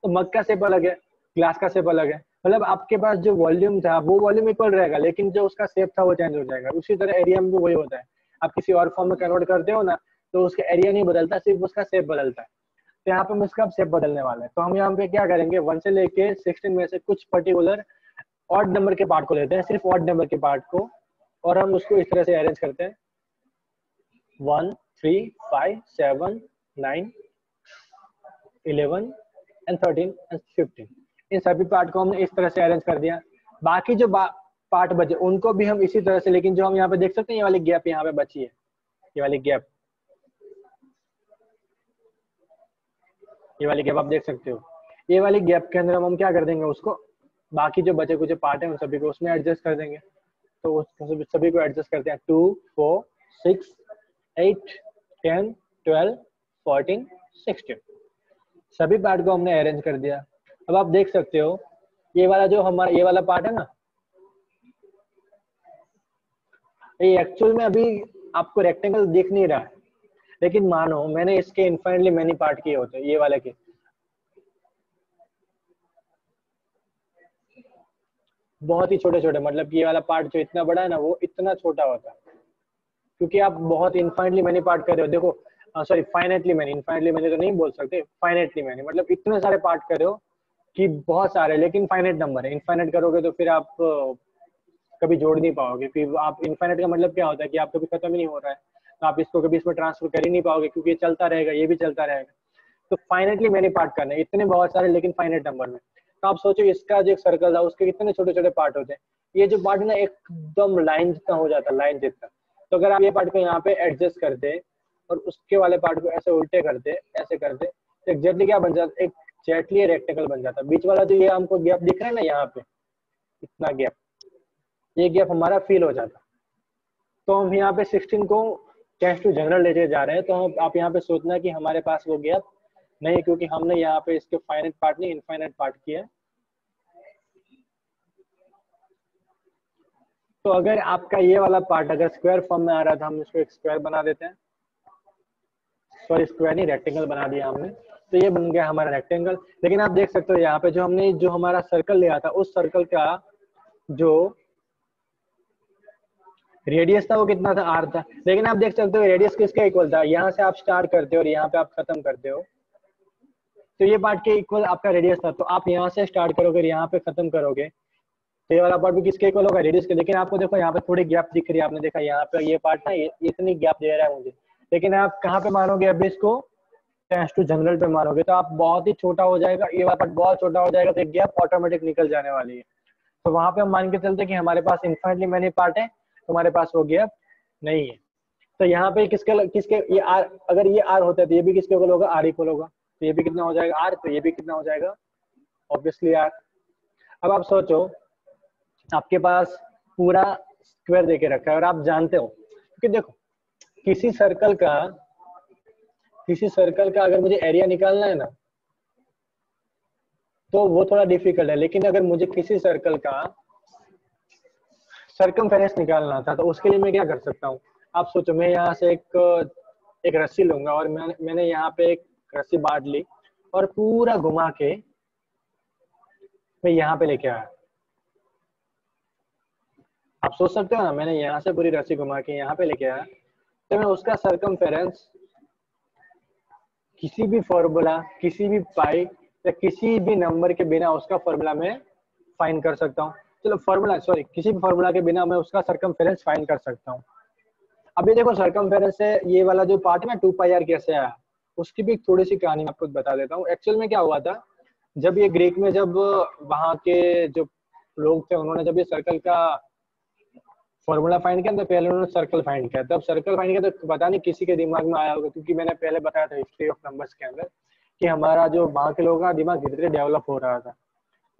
Speaker 2: तो मग का शेप अलग है, ग्लास का शेप अलग है। मतलब आपके पास जो वॉल्यूम था वो वॉल्यूम इक्वल रहेगा, लेकिन जो उसका शेप था वो चेंज हो जाएगा। उसी तरह एरिया में भी वही होता है, आप किसी और फॉर्म में कन्वर्ट करते हो ना, तो उसका एरिया नहीं बदलता, सिर्फ उसका शेप बदलता है। तो यहाँ पे हम इसका शेप बदलने वाला है। तो हम यहाँ पे क्या करेंगे, 1 से लेके 16 में से कुछ पर्टिकुलर ऑड नंबर के पार्ट को लेते हैं, सिर्फ ऑड नंबर के पार्ट को, और हम उसको इस तरह से अरेंज करते हैं 1 3 5 7 9 11 एंड 13 एंड 15। इन सभी पार्ट को हमने इस तरह से अरेंज कर दिया। बाकी जो पार्ट बचे उनको भी हम इसी तरह से, लेकिन जो हम यहाँ पे देख सकते हैं ये वाली गैप यहाँ पे बची है, ये वाली गैप आप देख सकते हो। ये वाली गैप के अंदर हम क्या कर देंगे, उसको बाकी जो बचे कुछ पार्ट है उन सभी को उसमें एडजस्ट कर देंगे। तो सभी को एडजस्ट करते हैं 2 4 6 8 10 12 14 16, सभी पार्ट को हमने अरेंज कर दिया। अब आप देख सकते हो ये वाला जो हमारा ये वाला पार्ट है ना, ये एक्चुअल में अभी आपको रेक्टेंगल दिख नहीं रहा है, लेकिन मानो मैंने इसके इनफाइनली मैनी पार्ट किए होते हैं, ये वाले के बहुत ही छोटे छोटे, मतलब कि ये वाला पार्ट जो इतना बड़ा है ना वो इतना छोटा होता है, क्योंकि आप बहुत इनफाइनली मैनी पार्ट कर रहे हो। देखो सॉरी फाइनाइटली मैनी, इनफाइनटली मैनी तो नहीं बोल सकते, फाइनाइटली मैनी मतलब इतने सारे पार्ट कर रहे हो कि बहुत सारे, लेकिन फाइनाइट नंबर है। इनफाइनाइट करोगे तो फिर आप कभी जोड़ नहीं पाओगे, फिर आप इनफाइनाइट का मतलब क्या होता है कि आप कभी खत्म ही नहीं हो रहा है, तो आप इसको कभी इसमें ट्रांसफर कर ही नहीं पाओगे, क्योंकि ये चलता रहेगा, ये भी चलता रहेगा। तो फाइनाइटली मैनी पार्ट करना है, इतने बहुत सारे लेकिन फाइनाइट नंबर में। तो आप सोचो इसका जो एक सर्कल था उसके कितने छोटे छोटे पार्ट होते हैं, ये जो पार्ट ना एकदम लाइन जितना हो जाता है, लाइन जितना। तो अगर आप ये पार्ट को यहाँ पे एडजस्ट करते और उसके वाले पार्ट को ऐसे उल्टे करते, ऐसे करते, तो एग्जैक्टली क्या बन जाता, एक जेटली रेक्टेंगल बन जाता। बीच वाला जो ये हमको गैप दिख रहा है ना यहाँ पे, इतना गैप, ये गैप हमारा फिल हो जाता। तो हम यहाँ पे 16 को टेस्ट टू जनरल लेके जा रहे हैं, तो हम आप यहाँ पे सोचना कि हमारे पास वो गैप नहीं, क्योंकि हमने यहाँ पे इसके फाइनाइट पार्ट नहीं इनफाइनाइट पार्ट किया। तो अगर आपका ये वाला पार्ट अगर स्क्वायर फॉर्म में आ रहा था, हम इसको एक स्क्वायर बना देते हैं, सॉरी स्क्वायर नहीं रेक्टेंगल बना दिया हमने, तो ये बन गया हमारा रेक्टेंगल। लेकिन आप देख सकते हो यहाँ पे जो हमने जो हमारा सर्कल लिया था उस सर्कल का जो रेडियस था वो कितना था, r था। लेकिन आप देख सकते हो रेडियस किसका इक्वल था, यहाँ से आप स्टार्ट करते हो और यहाँ पे आप खत्म करते हो, तो ये पार्ट के इक्वल आपका रेडियस था। तो आप यहाँ से स्टार्ट करोगे यहाँ पे खत्म करोगे, तो ये वाला पार्ट भी किसके इक्वल होगा, रेडियस के। लेकिन आपको देखो यहाँ पे थोड़ी गैप दिख रही है, आपने देखा यहाँ पे ये पार्ट ना इतनी गैप दे रहा है मुझे, लेकिन आप कहाँ पे मानोगे, अभी इसको टेस्ट टू जनरल पे मारोगे तो आप बहुत ही छोटा हो जाएगा, ये वाला पार्ट बहुत छोटा हो जाएगा, तो एक गैप ऑटोमेटिक निकल जाने वाली है। तो वहां पे हम मान के चलते कि हमारे पास इनफाइनटली मैनी पार्ट है, तुम्हारे पास हो गया नहीं है। तो यहाँ पे किसके ये आर, अगर ये आर होता है तो ये भी किसके इक्वल होगा, आर इक्वल होगा। तो ये भी कितना हो जाएगा आर, तो ये भी कितना हो जाएगा ऑब्वियसली आर। अब आप सोचो आपके पास पूरा स्क्वायर देके रखा है और आप जानते हो, क्योंकि देखो किसी सर्कल का अगर मुझे एरिया निकालना है ना तो वो थोड़ा डिफिकल्ट है, लेकिन अगर मुझे किसी सर्कल का सर्कमफेरेंस निकालना था तो उसके लिए मैं क्या कर सकता हूँ। आप सोचो मैं यहाँ से एक रस्सी लूंगा और मैंने यहाँ पे एक रस्सी बांध ली और पूरा घुमा के मैं यहाँ पे लेके आया। आप सोच सकते हो ना, मैंने यहाँ से पूरी रस्सी घुमा के यहाँ पे लेके आया, तो मैं उसका सर्कमफेरेंस किसी भी फॉर्मूला, किसी भी पाई या किसी भी नंबर के बिना उसका फॉर्मूला में फाइंड कर सकता हूँ। चलो किसी भी फॉर्मूला के बिना मैं उसका सर्कमफेरेंस फाइंड कर सकता हूँ। अभी देखो सर्कमफेरेंस से ये वाला जो पार्ट है ना 2πr कैसे आया, उसकी भी थोड़ी सी कहानी आपको बता देता हूँ। एक्चुअल में क्या हुआ था, जब ये ग्रीक में जब वहाँ के जो लोग थे उन्होंने जब ये सर्कल का फॉर्मूला फाइंड किया तो पहले उन्होंने सर्कल फाइंड किया। तब सर्कल फाइंड किया तो पता नहीं किसी के दिमाग में आया होगा, क्योंकि मैंने पहले बताया था हिस्ट्री ऑफ नंबर्स के अंदर कि हमारा जो वहाँ के लोगों का दिमाग धीरे धीरे डेवलप हो रहा था।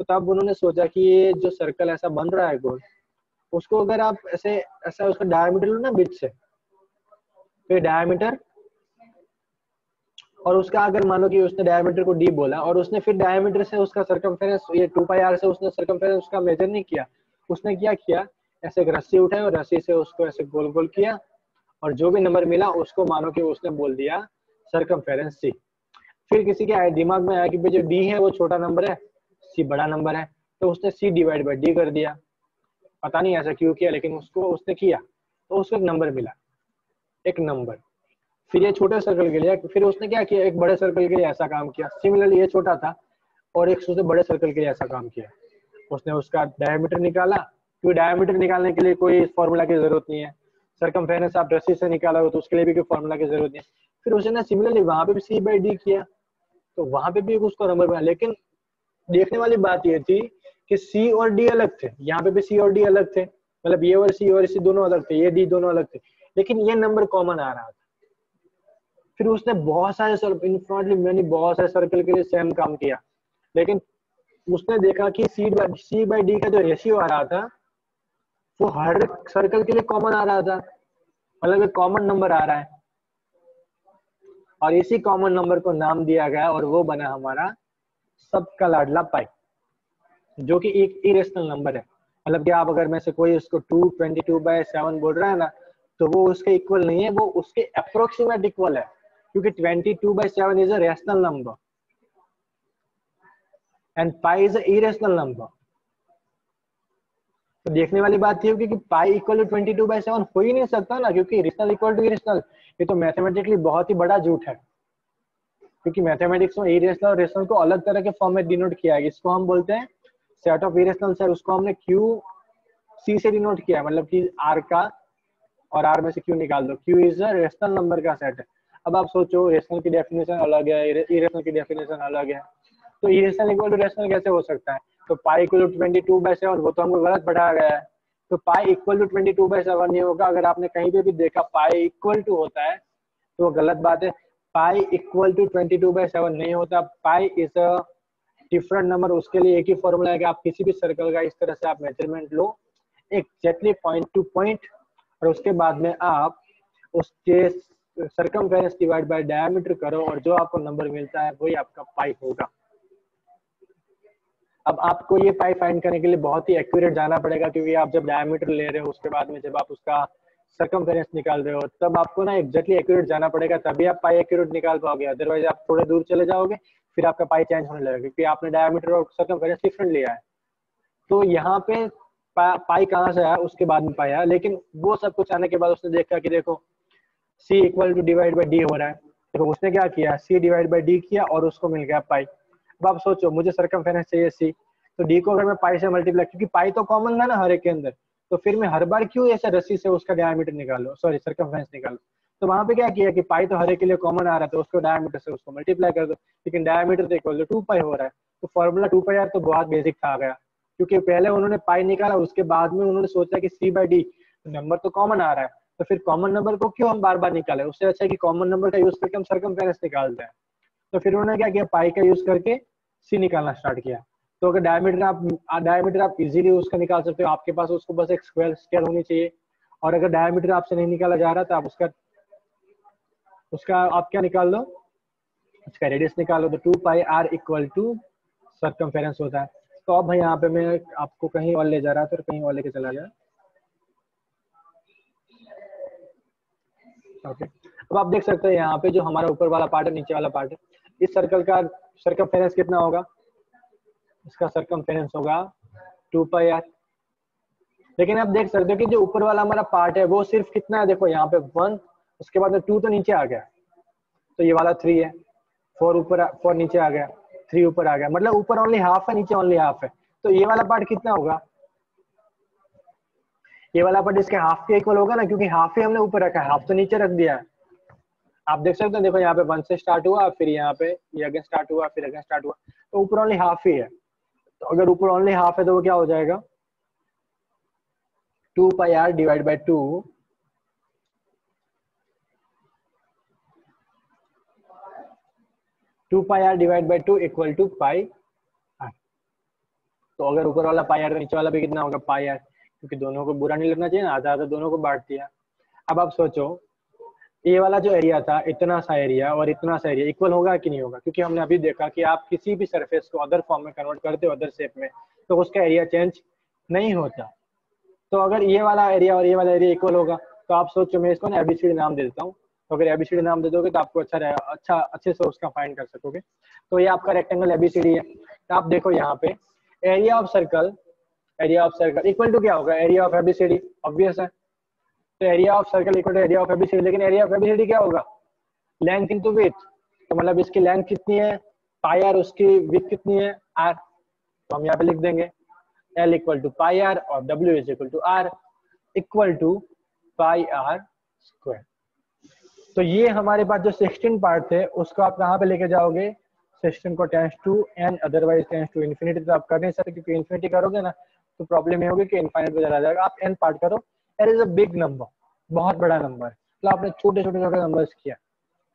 Speaker 2: तो तब उन्होंने सोचा कि ये जो सर्कल ऐसा बन रहा है गोल, उसको अगर आप ऐसा उसका डायमीटर लो ना बीच से, फिर डायमीटर और उसका अगर मान लो कि उसने डायमीटर को डी बोला और उसने फिर डायमीटर से उसका सर्कमफेरेंस ये 2πr से उसने सर्कमफेरेंस उसका मेजर नहीं किया, उसने क्या किया ऐसे एक रस्सी उठाई और रस्सी से उसको ऐसे गोल गोल किया और जो भी नंबर मिला उसको मानो कि उसने बोल दिया सर्कमफेरेंस सी। फिर किसी के दिमाग में आया कि भाई जो डी है वो छोटा नंबर है, सी बड़ा नंबर है, तो उसने सी डिवाइड बाई डी कर दिया। पता नहीं ऐसा क्यों किया, लेकिन उसने किया तो उसको एक नंबर मिला, एक नंबर। फिर ये छोटे सर्कल के लिए फिर उसने क्या किया, एक बड़े सर्कल के लिए ऐसा काम किया। सिमिलरली ये छोटा था और एक उसने बड़े सर्कल के लिए ऐसा काम किया, उसने उसका डायमीटर निकाला, क्योंकि डायमीटर निकालने के लिए कोई फॉर्मूला की जरूरत नहीं है। सर्कमफेरेंस आप रस्सी से निकाला हो तो उसके लिए भी कोई फॉर्मूला की जरूरत नहीं है। फिर उसने सिमिलरली वहां पे भी सी बाई डी किया तो वहां पे भी उसको नंबर बना। लेकिन देखने वाली बात ये थी कि सी और डी अलग थे, यहाँ पे भी सी और डी अलग थे, मतलब ये और सी दोनों अलग थे, ये डी दोनों अलग थे, लेकिन ये नंबर कॉमन आ रहा था। फिर उसने बहुत सारे सर्कल के लिए सेम काम किया, लेकिन उसने देखा कि सी बाई डी का जो रेशियो आ रहा था वो हर सर्कल के लिए कॉमन आ रहा था, मतलब एक कॉमन नंबर आ रहा है और इसी कॉमन नंबर को नाम दिया गया और वो बना हमारा सबका लाडला पाई, जो कि एक इरेशनल नंबर है। मतलब कि आप अगर में से कोई उसको 222/7 बोल रहा है ना तो वो उसके इक्वल नहीं है, वो उसके अप्रोक्सीमेट इक्वल है, क्योंकि 22/7 is a rational number and pi is a irrational number. तो देखने वाली बात ये होगी कि पाई इक्वल टू 22/7 हो ही नहीं सकता ना, क्योंकि रेशनल इक्वल टू इरेशनल ये तो मैथमेटिकली बहुत ही बड़ा झूठ है, क्योंकि मैथमेटिक्स में इरेशनल और रेशनल को अलग तरह के फॉर्म में डिनोट किया है। इसको हम बोलते हैं सेट ऑफ इरेशनल सेट, उसको हमने क्यू सी से डिनोट किया है, मतलब कि आर का और आर में से क्यू निकाल दो, Q is a rational number का सेट है। अब आप सोचो रेशनल की डेफिनेशन अलग है, इरेशनल की डेफिनेशन अलग है, तो इरेशनल इक्वल टू रेशनल कैसे हो सकता है। तो पाई इक्वल टू 22/7 वो तो हमको गलत पढ़ाया गया है, तो पाई इक्वल टू 22/7 नहीं होगा। अगर आपने कहीं पे भी देखा पाई इक्वल टू होता है तो वो गलत बात है, पाई इक्वल टू 22/7 नहीं होता। Pi is a different number, उसके लिए एक ही फॉर्मूला है कि आप किसी भी सर्कल का इस तरह से आप मेजरमेंट लो एग्जैक्टली पॉइंट टू पॉइंट, और उसके बाद में आप उसके सर्कमफेरेंस डिवाइड बाय डायमीटर करो और जो आपको नंबर मिलता है वही आपका पाई होगा। अब आपको ये पाई फाइंड करने के लिए बहुत ही एक्यूरेट जाना पड़ेगा, क्योंकि आप जब डायमीटर ले रहे हो उसके बाद में जब आप उसका सर्कमफेरेंस निकाल रहे हो तब आपको ना एग्जैक्टली एक्यूरेट जाना पड़ेगा, तभी आप पाई एक्यूरेट निकाल पाओगे। अदरवाइज आप थोड़े दूर चले जाओगे फिर आपका पाई चेंज होने लगेगा, क्योंकि आपने डायमीटर और सर्कमफेरेंस डिफरेंट लिया है। तो यहाँ पे पाई कहाँ से आया उसके बाद में पाया, लेकिन वो सब कुछ आने के बाद उसने देखा कि देखो c equal to divide by d हो रहा है, तो उसने क्या किया सी डिवाइड बाई डी किया और उसको मिल गया पाई। अब आप सोचो मुझे सर्कमफेरेंस चाहिए सी, तो डी को अगर मैं पाई से मल्टीप्लाई, क्योंकि पाई तो कॉमन है ना हर एक के अंदर, तो फिर मैं हर बार क्यों ऐसे रस्सी से उसका डायमीटर निकालो, सॉरी सर्कमफेरेंस निकालो। तो वहां पे क्या किया कि पाई तो हर एक के लिए कॉमन आ रहा था, उसको डायमीटर से उसको मल्टीप्लाई कर दो, लेकिन डायमीटर तो इक्वल टू 2π हो रहा है। तो फॉर्मूला 2π तो बहुत बेसिक था आ गया, क्योंकि पहले उन्होंने पाई निकाला उसके बाद में उन्होंने सोचा कि सी बाई डी, नंबर तो कॉमन आ रहा है, तो फिर कॉमन नंबर को क्यों हम बार बार निकालें, उससे अच्छा है कि कॉमन नंबर का यूज करके हम सरकमफेरेंस निकालते हैं। तो फिर उन्होंने क्या किया, पाई का यूज करके सी निकालना स्टार्ट किया। तो अगर डायमीटर आप इजीली उसका निकाल सकते हो, आपके पास उसको बस एक स्क्वायर होनी चाहिए। और अगर डायमीटर आपसे नहीं निकाला जा रहा तो आप उसका आप क्या निकाल लो, उसका रेडियस निकालो। तो 2πr इक्वल टू सरकमफेरेंस होता है। तो अब भाई यहाँ पे मैं आपको कहीं और ले जा रहा था, तो कहीं और लेके चला गया। ओके, अब आप देख सकते हैं यहाँ पे जो हमारा ऊपर वाला पार्ट है, नीचे वाला पार्ट है, इस सर्कल का सरकमफेरेंस कितना होगा, इसका सरकमफेरेंस होगा 2πr। लेकिन आप देख सकते हो कि जो ऊपर वाला हमारा पार्ट है वो सिर्फ कितना है, देखो यहाँ पे 1, उसके बाद में 2 तो नीचे आ गया, तो ये वाला 3 है, 4 नीचे आ गया, 3 ऊपर आ गया, मतलब ऊपर ओनली हाफ है, नीचे ओनली हाफ है। तो ये वाला पार्ट कितना होगा, ये वाला पार्ट इसके हाफ के इक्वल होगा ना, क्योंकि हाफ ही हमने ऊपर रखा है, हाफ तो नीचे रख दिया है। आप देख सकते हो, देखो यहाँ पे 1 से स्टार्ट हुआ, फिर यहाँ पे ये अगेन स्टार्ट हुआ, फिर अगेन स्टार्ट हुआ, तो ऊपर ओनली हाफ ही है। तो अगर ऊपर ओनली हाफ है तो वो क्या हो जाएगा, 2πr divide by 2 2πr divide by 2 equal to pi R. तो अगर ऊपर वाला पाई आर तो नीचे वाला भी कितना होगा, पाई आर, क्योंकि दोनों को बुरा नहीं लगना चाहिए ना, आधा आधा दोनों को बांट दिया। अब आप सोचो, ये वाला जो एरिया था, इतना सा एरिया और इतना सा एरिया इक्वल होगा कि नहीं होगा, क्योंकि हमने अभी देखा कि आप किसी भी सरफेस को अदर फॉर्म में कन्वर्ट करते हो, अदर शेप में, तो उसका एरिया चेंज नहीं होता। तो अगर ये वाला एरिया और ये वाला एरिया इक्वल होगा, तो आप सोचो, मैं इसको ना एबीसीडी नाम दे देता हूँ। तो अगर एबीसीडी नाम दे दोगे तो आपको अच्छे से उसका फाइंड कर सकोगे। तो ये आपका रेक्टेंगल एबीसीडी है। तो आप देखो यहाँ पे area of circle equal to क्या होगा, एरिया ऑफ एबीसीडी, ऑब्वियस है। तो area of circle equal to area of ABCD, लेकिन एरिया ऑफ एबीसीडी क्या होगा, लेंथ इनटू विड्थ। तो मतलब इसकी लेंथ कितनी है पाई आर, उसकी विड्थ कितनी है आर। तो हम यहाँ पे लिख देंगे L equal to pi R और W is equal to R equal to pi R square. तो ये हमारे पास जो 16 पार्ट थे उसको आप कहाँ पे लेके जाओगे, 16 को tends to n otherwise tends to infinity. तो आप कर नहीं सकते, क्योंकि इन्फिनिटी करोगे ना तो प्रॉब्लम ये होगी कि इनफाइनाइट पे चला जाएगा। आप n पार्ट करो, that is a big number, बहुत बड़ा नंबर। तो आपने छोटे छोटे छोटे नंबर्स किया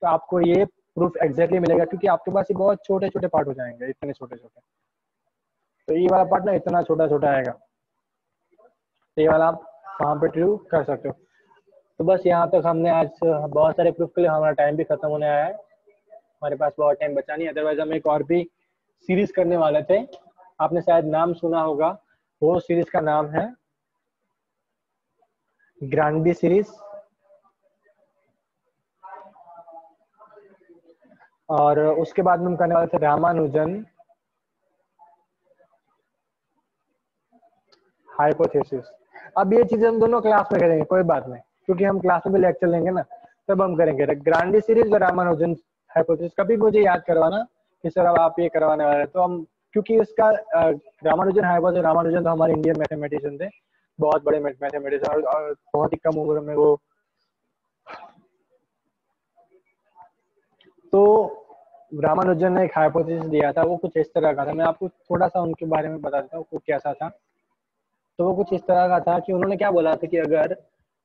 Speaker 2: तो आपको ये प्रूफ एग्जैक्टली मिलेगा, क्योंकि आपके पास ये बहुत छोटे छोटे पार्ट हो जाएंगे, इतने छोटे छोटे। तो ये वाला पार्ट ना इतना छोटा छोटा आएगा, तो ये वाला आप वहाँ पे ट्रू कर सकते हो। तो बस यहाँ तक हमने आज बहुत सारे प्रूफ के लिए, हमारा टाइम भी खत्म होने आया है, हमारे पास बहुत टाइम बचा नहीं, अदरवाइज हम एक और भी सीरीज करने वाले थे, आपने शायद नाम सुना होगा, वो सीरीज का नाम है ग्रांडी सीरीज। और उसके बाद में हम करने वाले थे रामानुजन हाइपोथेसिस। अब ये चीजें हम दोनों क्लास में करेंगे, कोई बात नहीं, क्योंकि हम क्लास में भी लेक्चर लेंगे ना, तब हम करेंगे ग्रांडी सीरीज और रामानुजन हाइपोथेसिस। कभी मुझे याद करवाना कि सर अब आप ये करवाने वाले हैं, तो हम, क्योंकि इसका रामानुजन हाइपोथेसिस, रामानुजन तो हमारे इंडियन मैथमेटिशियन थे, बहुत बड़े मैथमेटिशियन, और बहुत ही कम उम्र में वो, तो रामानुजन ने एक हाइपोथेसिस दिया था, वो कुछ इस तरह का था। मैं आपको थोड़ा सा उनके बारे में बता देता हूँ वो कैसा था। तो वो कुछ इस तरह का था कि उन्होंने क्या बोला था कि अगर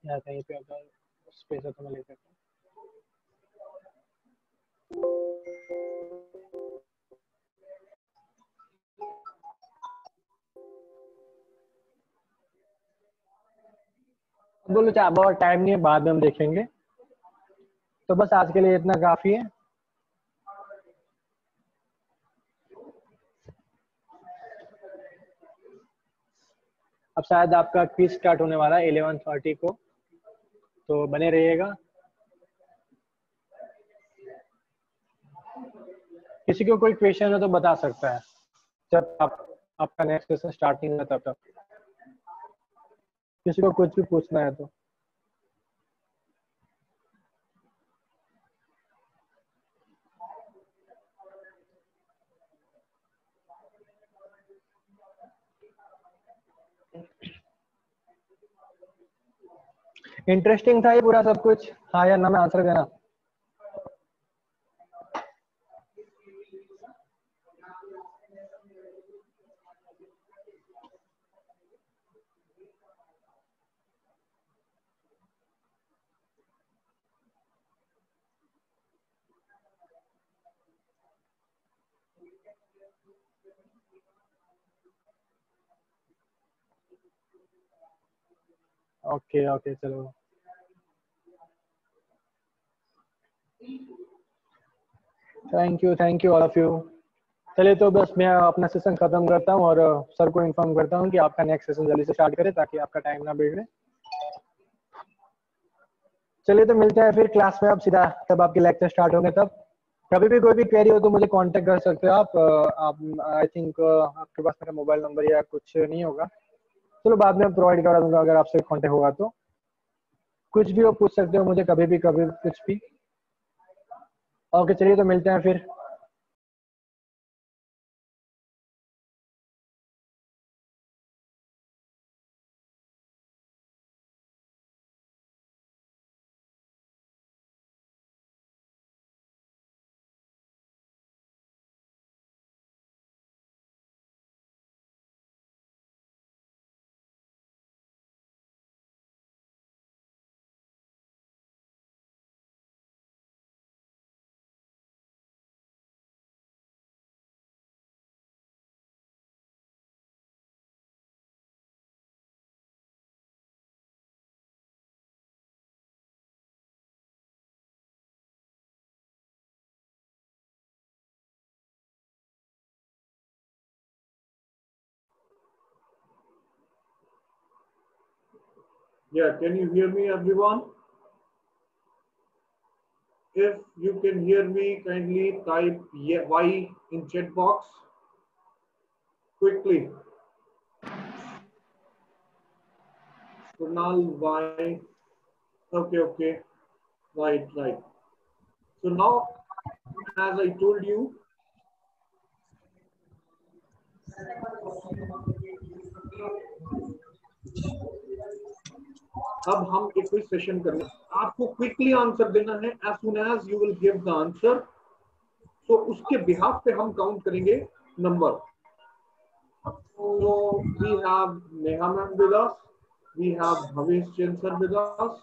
Speaker 2: या कहीं पे अगर स्पेस है तो मैं ले सकता हूँ। बोलो चाहे, बहुत टाइम नहीं है, बाद में हम देखेंगे। तो बस आज के लिए इतना काफी है। अब शायद आपका क्विज स्टार्ट होने वाला है 11:30 को, तो बने रहिएगा। किसी को कोई क्वेश्चन है तो बता सकता है, जब आपका नेक्स्ट क्वेश्चन स्टार्ट नहीं होता तब तक किसी को कुछ भी पूछना है तो। इंटरेस्टिंग था ये पूरा सब कुछ, हाँ या ना में आंसर देना। ओके ओके चलो, thank you all of you. चलिए तो बस मैं अपना सेशन खत्म करता हूँ और सर को इन्फॉर्म करता हूँ कि आपका नेक्स्ट सेशन जल्दी से स्टार्ट करें ताकि आपका टाइम ना बिगड़े। चलिए तो मिलते हैं फिर क्लास में, अब सीधा तब आपके लेक्चर स्टार्ट होंगे। तब कभी भी कोई भी क्वेरी हो तो मुझे कांटेक्ट कर सकते हो आप आई थिंक आपके पास मेरा मोबाइल नंबर या कुछ नहीं होगा, चलो बाद में प्रोवाइड करा दूंगा अगर आपसे कांटेक्ट होगा तो। कुछ भी हो पूछ सकते हो मुझे कभी भी कुछ भी। ओके चलिए तो मिलते हैं फिर।
Speaker 1: Yeah, can you hear me, everyone? If you can hear me, kindly type Y in chat box quickly. Kunal Y. Okay. Right. So now, as I told you, अब हम एक कोई सेशन करना, आपको क्विकली आंसर देना है as soon as you will give the answer. So उसके बिहाफ पे हम काउंट करेंगे number. So we have Neha ma'am with us, we have Bhavesh Jain sir with us,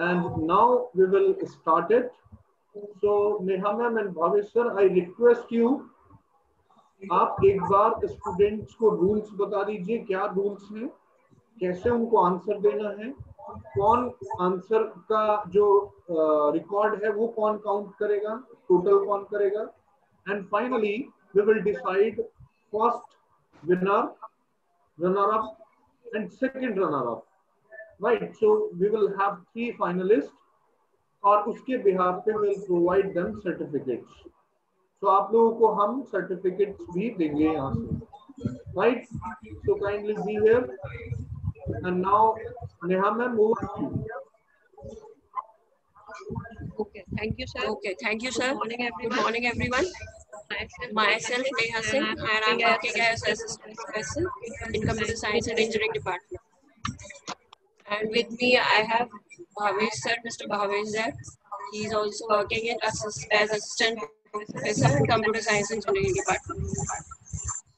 Speaker 1: and now we will start it. So Neha ma'am and Bhavesh sir, I request you, आप एक बार स्टूडेंट्स को रूल्स बता दीजिए, क्या रूल्स हैं, कैसे उनको आंसर देना है, कौन आंसर का जो रिकॉर्ड है वो कौन काउंट करेगा, टोटल कौन करेगा, and finally we will decide first winner, runner up and second runner up, right. So we will have 3 finalist और उसके बिहाफ पे विल प्रोवाइड देम सर्टिफिकेट्स. तो आप लोगों को हम सर्टिफिकेट्स भी देंगे यहाँ से, right. So kindly be here. And now, Neha ma'am, over to you.
Speaker 3: Okay, thank you, sir. Good morning, everyone. Myself, Neha Singh, and I'm working as assistant professor in Computer Science and Engineering Department. And with me, I have Bhavesh sir, Mr. Bhavesh there. He's also working as assistant professor in Computer Science and Engineering Department.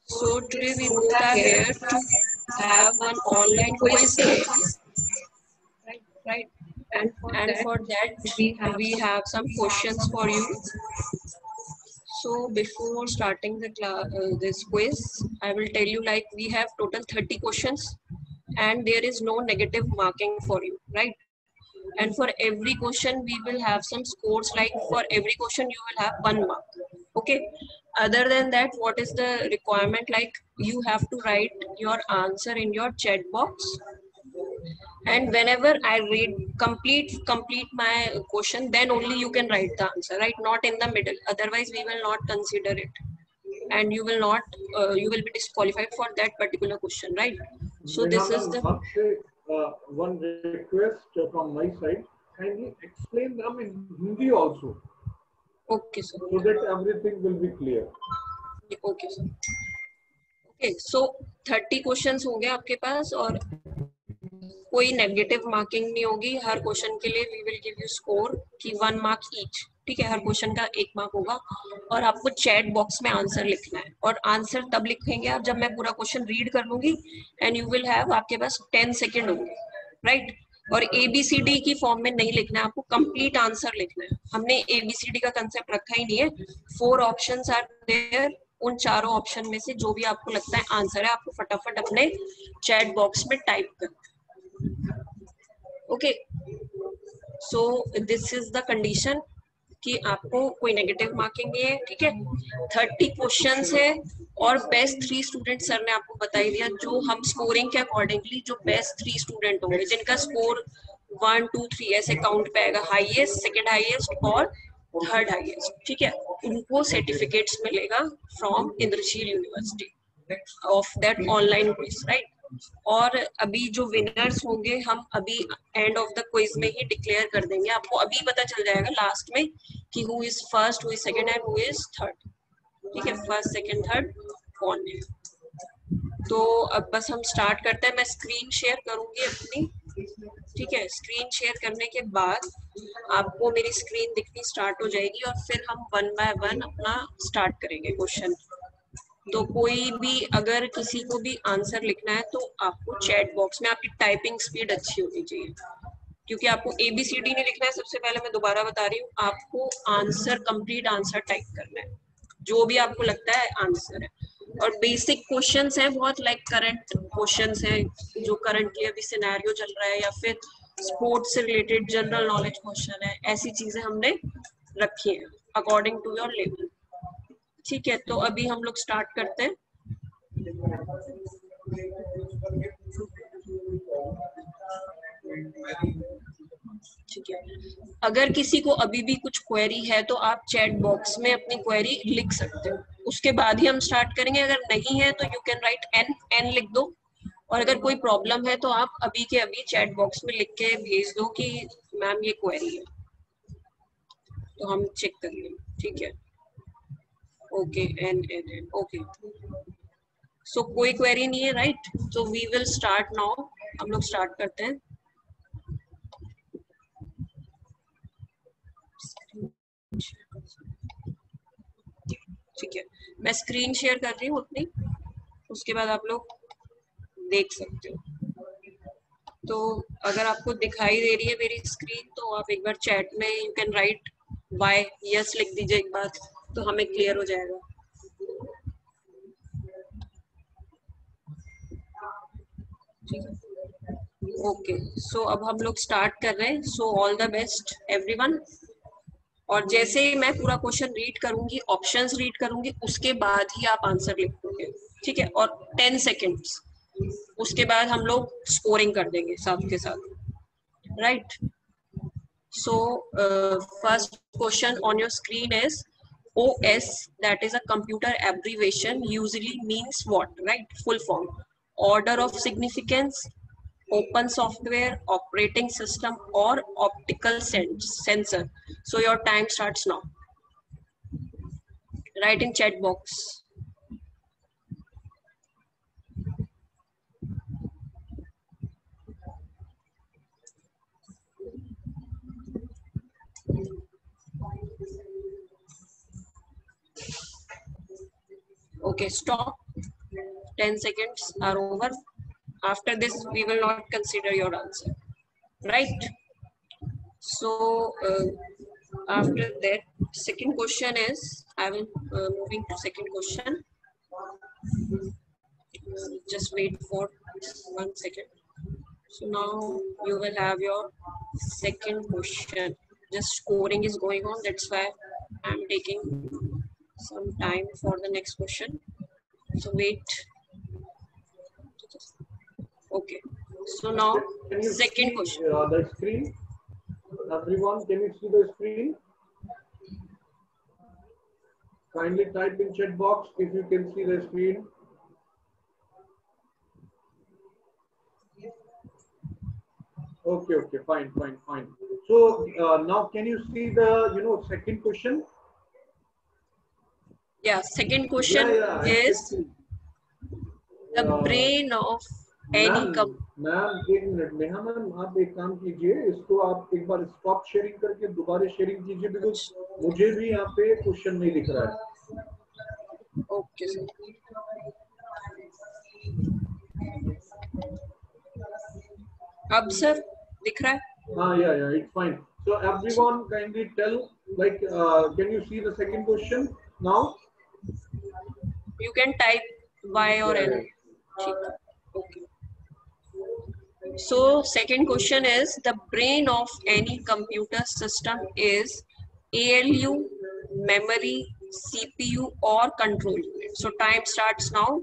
Speaker 3: So today we both are here to have one online quiz, right? And for that we have some questions for you. So before starting this quiz, I will tell you, like, we have total 30 questions and there is no negative marking for you, right? And for every question we will have some scores, like for every question you will have 1 mark. Okay, other than that, what is the requirement? Like, you have to write your answer in your chat box, and whenever I read complete my question, then only you can write the answer, right? Not in the middle, otherwise we will not consider it and you will not you will be disqualified for that particular question, right? So this is the
Speaker 1: one request from my side. Kindly explain them in Hindi also.
Speaker 3: Okay, sir.
Speaker 1: So that everything will be clear.
Speaker 3: Okay, sir. Okay, so 30 questions होंगे आपके पास और कोई नेगेटिव मार्किंग नहीं होगी. हर क्वेश्चन के लिए we will give you score की 1 मार्क ईच. ठीक है, हर क्वेश्चन का 1 मार्क होगा और आपको चैट बॉक्स में आंसर लिखना है. और आंसर तब लिखेंगे आप जब मैं पूरा क्वेश्चन रीड कर लूंगी एंड यू विल हैव, आपके पास 10 सेकेंड होंगे, राइट? और ABCD की फॉर्म में नहीं लिखना है, आपको कंप्लीट आंसर लिखना है। हमने ABCD का कंसेप्ट रखा ही नहीं है। 4 ऑप्शंस आर देयर, उन चारों ऑप्शन में से जो भी आपको लगता है आंसर है, आपको फटाफट अपने चैट बॉक्स में टाइप करना। Okay, so this is the condition कि आपको कोई नेगेटिव मार्किंग नहीं है, ठीक है। 30 क्वेश्चंस है और बेस्ट 3 स्टूडेंट सर ने आपको बता ही दिया, जो हम स्कोरिंग के अकॉर्डिंगली जो बेस्ट 3 स्टूडेंट होंगे जिनका स्कोर 1 2 3 ऐसे काउंट पे आएगा, हाईएस्ट, सेकंड हाईएस्ट और थर्ड हाईएस्ट, ठीक है, उनको सर्टिफिकेट्स मिलेगा from Indrasheel university of that online quiz, right. और अभी जो विनर्स होंगे हम अभी एंड ऑफ द क्विज में ही डिक्लेयर कर देंगे, आपको अभी पता चल जाएगा लास्ट में कि who is first, who is second and who is third, ठीक है, फर्स्ट सेकंड थर्ड कौन है। तो अब बस हम स्टार्ट करते हैं। मैं स्क्रीन शेयर करूंगी अपनी, ठीक है। स्क्रीन शेयर करने के बाद आपको मेरी स्क्रीन दिखनी स्टार्ट हो जाएगी और फिर हम 1 बाय 1 अपना स्टार्ट करेंगे क्वेश्चन। तो कोई भी अगर किसी को भी आंसर लिखना है तो आपको चैट बॉक्स में आपकी टाइपिंग स्पीड अच्छी होनी चाहिए, क्योंकि आपको ABCD नहीं लिखना है। सबसे पहले मैं दोबारा बता रही हूँ, आपको आंसर, कंप्लीट आंसर टाइप करना है, जो भी आपको लगता है आंसर है। और बेसिक क्वेश्चंस हैं बहुत, लाइक करंट क्वेश्चंस हैं, जो करंटली अभी सिनेरियो चल रहा है, या फिर स्पोर्ट्स से रिलेटेड जनरल नॉलेज क्वेश्चन है, ऐसी चीजें हमने रखी है अकॉर्डिंग टू योर लेवल, ठीक है। तो अभी हम लोग स्टार्ट करते हैं। ठीक है, अगर किसी को अभी भी कुछ क्वेरी है तो आप चैट बॉक्स में अपनी क्वेरी लिख सकते हो, उसके बाद ही हम स्टार्ट करेंगे। अगर नहीं है तो यू कैन राइट एन लिख दो, और अगर कोई प्रॉब्लम है तो आप अभी के अभी चैट बॉक्स में लिख के भेज दो कि मैम ये क्वेरी है, तो हम चेक करेंगे, ठीक है। ओके, एन एन एन, ओके। सो कोई क्वेरी नहीं है, राइट। तो वी विल स्टार्ट नाउ, हम लोग स्टार्ट करते हैं। ठीक है, मैं स्क्रीन शेयर कर रही हूँ अपनी, उसके बाद आप लोग देख सकते हो। तो अगर आपको दिखाई दे रही है मेरी स्क्रीन तो आप एक बार चैट में you can write by yes लिख दीजिए एक बार, तो हमें क्लियर हो जाएगा। ठीक है, ओके। सो अब हम लोग स्टार्ट कर रहे हैं। So all the best everyone. और जैसे ही मैं पूरा क्वेश्चन रीड करूंगी, ऑप्शंस रीड करूंगी, उसके बाद ही आप आंसर लिखोगे, ठीक है। और 10 सेकेंड्स, उसके बाद हम लोग स्कोरिंग कर देंगे साथ के साथ, right. So first question on your screen is OS, that is a computer abbreviation, usually means what, right? Full form: order of significance, open software, operating system, or optical sensor. So your time starts now. Write in chat box. Okay, stop. 10 seconds are over. After this, we will not consider your answer, right? So after that, second question is, I will moving to second question. Just wait for 1 second. So now you will have your second question. Just scoring is going on, that's why I'm taking some time for the next question. So wait. Okay, so now second question.
Speaker 1: The screen, everyone, can you see the screen? Kindly type in chat box if you can see the screen. Okay, fine. So now can you see the second question?
Speaker 3: Yeah, second question is the brain of any company.
Speaker 1: Ma'am एक मिनट, नेहा मैम आप एक काम कीजिए, इसको आप एक बार स्टॉप शेयरिंग करके दोबारा शेयरिंग कीजिए, बिकॉज मुझे भी यहाँ पे क्वेश्चन नहीं दिख रहा है।
Speaker 3: Okay sir. अब सर दिख रहा है?
Speaker 1: Yeah, it's fine. So everyone kindly tell, like, can you see the second question now?
Speaker 3: You can type Y or N.
Speaker 1: Yeah.
Speaker 3: Okay. So second question is, the brain of any computer system is ALU, memory, CPU or control unit. So time starts now.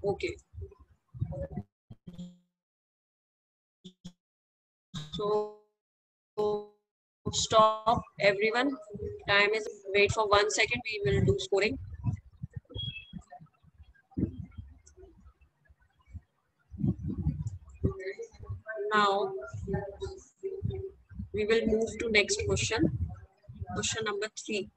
Speaker 3: Okay. So stop everyone. Time is, wait for 1 second. We will do scoring. Now we will move to next question. Question number 3.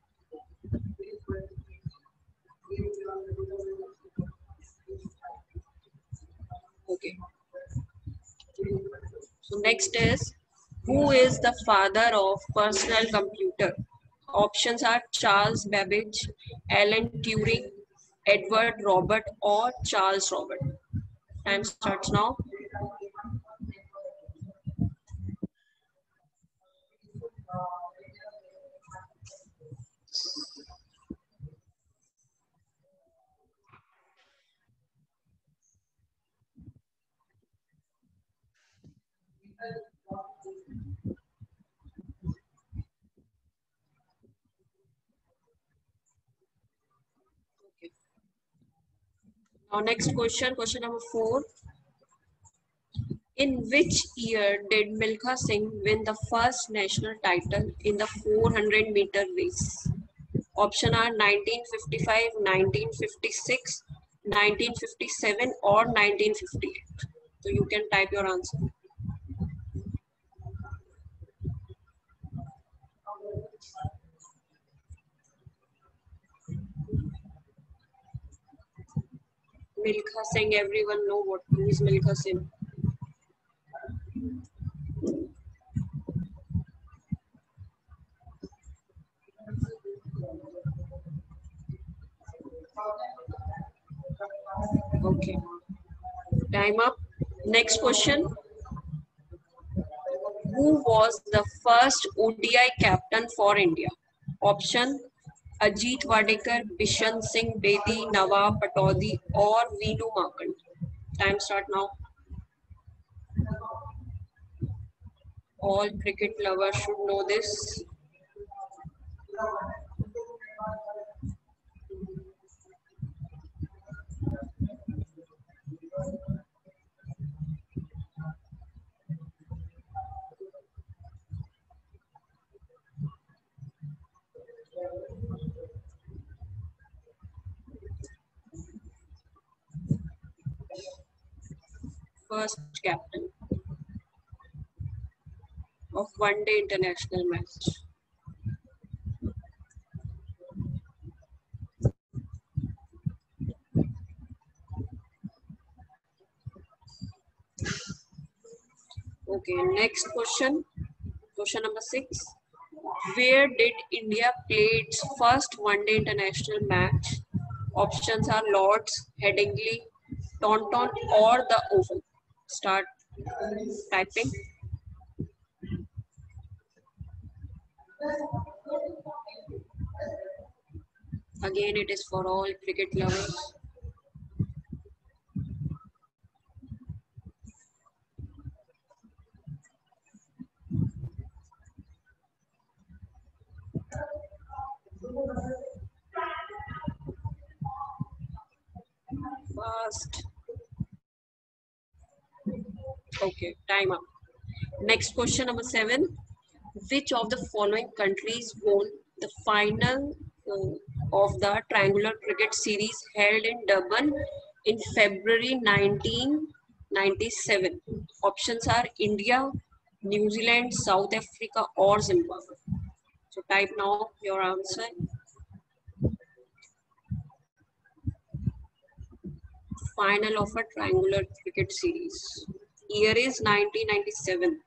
Speaker 3: Okay. So next is, who is the father of personal computer? Options are Charles Babbage, Alan Turing, Edward Robert or Charles Robert. Time starts now. Okay. Now next question, question number 4. In which year did Milkha Singh win the first national title in the 400-meter race? Option are 1955, 1956, 1957 or 1958. So you can type your answer. Milkha Singh, everyone know who is Milkha Singh. Okay, time up. Next question. Who was the first ODI captain for India? Option Ajit Wadekar, Bishan Singh Bedi, Nawab Pataudi or Veenu Makand. Time start now. All cricket lovers should know this. First captain of one-day international match. Okay, next question. Question number 6. Where did India play its first one-day international match? Options are Lords, Headingley, Taunton or the Oval. Start typing. Again, it is for all cricket lovers. Fast. Okay, time up. Next question number 7. Which of the following countries won the final of the Triangular Cricket Series held in Durban in February 1997? Options are India, New Zealand, South Africa or Zimbabwe. So type now your answer. final of a triangular cricket series? Year is 1997.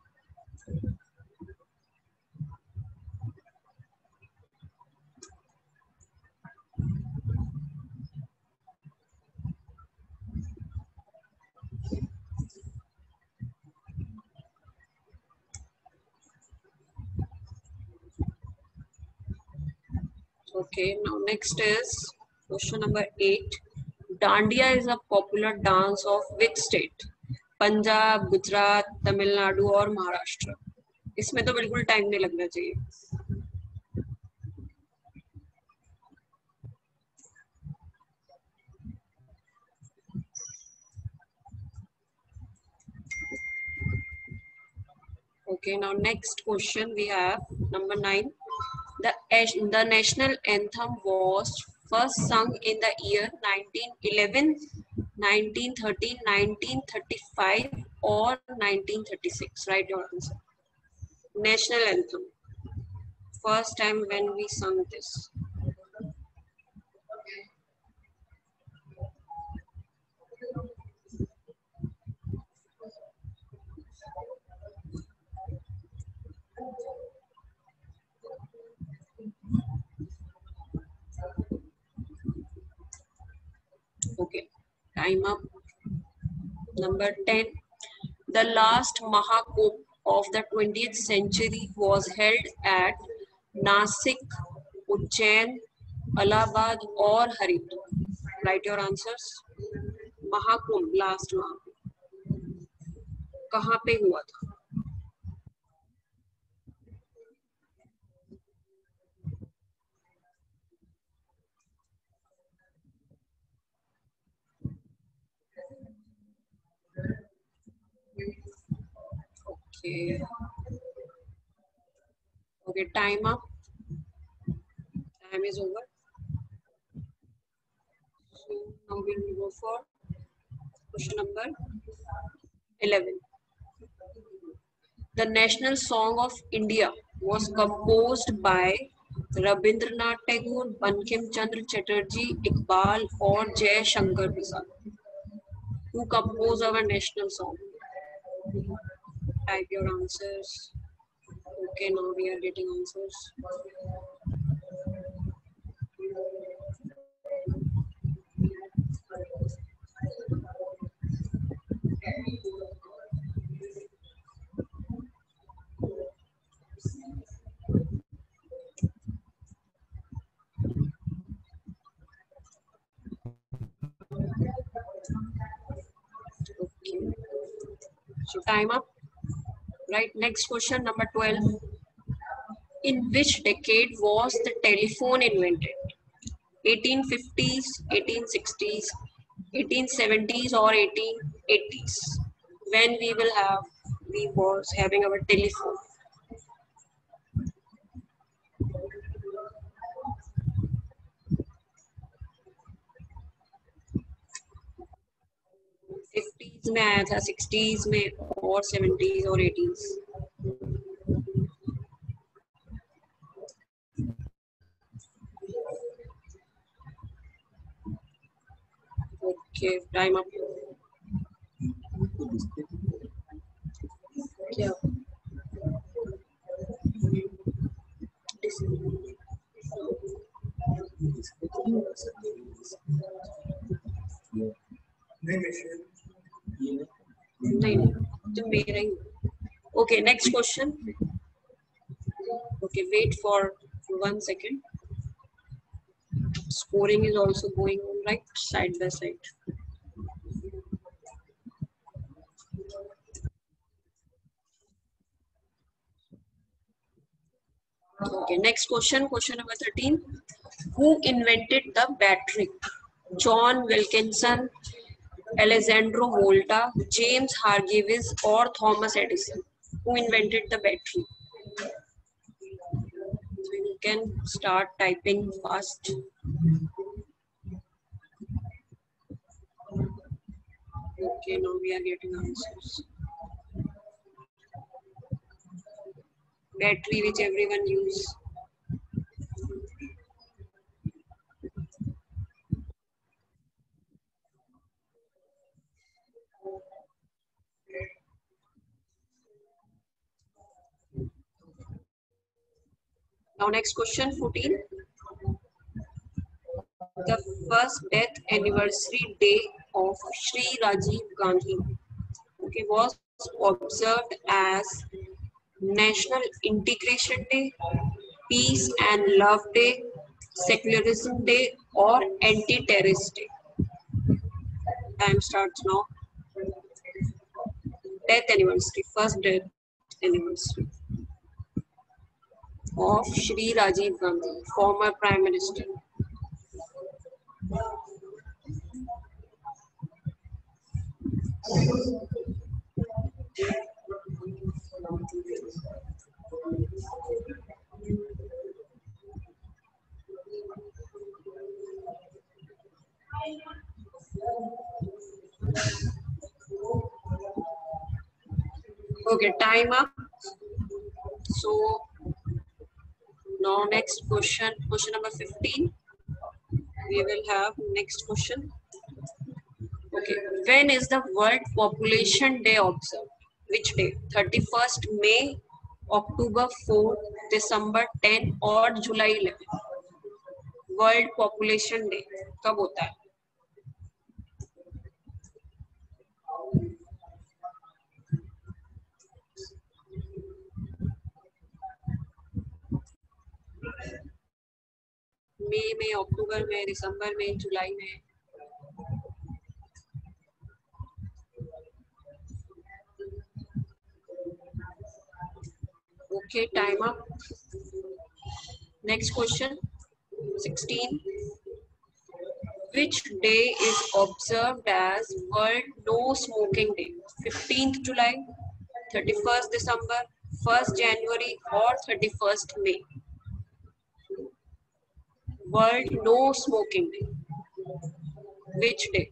Speaker 3: Okay, now next is question number 8. Dandiya is a popular dance of which state? Punjab, Gujarat, Tamil Nadu और महाराष्ट्र. इसमें तो बिल्कुल टाइम नहीं लगना चाहिए. Okay, now next question we have number 9. The national anthem was first sung in the year 1911, 1913, 1935 or 1936. Write your answer. National anthem. First time when we sung this. Okay, time up. Number 10. The last Mahakumbh of the 20th century was held at Nasik, Ujjain, Allahabad or Haridwar. Write your answers. Mahakumbh, last Mahakumbh. कहाँ पे हुआ था? Okay. Okay, time up. Time is over. So now we will go for question number 11. The national song of India was composed by Rabindranath Tagore, Bankim Chandra Chatterjee, Iqbal or Jai Shankar Prasad. Who composed our national song? Type your answers. Okay, now we are getting answers. Okay. So time up. Right, next question number 12. In which decade was the telephone invented? 1850s, 1860s, 1870s or 1880s? When we was having our telephone. Fifties में आया था, 60s में और 70s और 80s. Okay, time up. क्या? नहीं तो मेरा ही. Okay, next question. Okay, wait for 1 second. Scoring is also going on, right, side by side. Okay, next question, question number 13. Who invented the battery? John Wilkinson, Alessandro Volta, James Hargreaves or Thomas Edison? Who invented the battery? So you can start typing fast. Okay, now we are getting answers. Battery which everyone use. Now next question 14. The first death anniversary day of Shri Rajiv Gandhi, okay, was observed as National Integration Day, Peace and Love Day, Secularism Day, or Anti-Terrorist Day. Time starts now. Death anniversary, first death anniversary of Shri Rajiv Gandhi, former Prime Minister. Okay, time up. So now next question, question number 15. We will have next question. Okay, when is the World Population Day observed? Which day? 31st May, October 4, December 10 और July 11? वर्ल्ड पॉपुलेशन डे कब होता है? मई में, अक्टूबर में, दिसंबर में, जुलाई में? Okay, time up. Next question, 16. Which day is observed as World No Smoking Day? 15th July, 31st December, 1st January or 31st May? World No Smoking Day. Which day?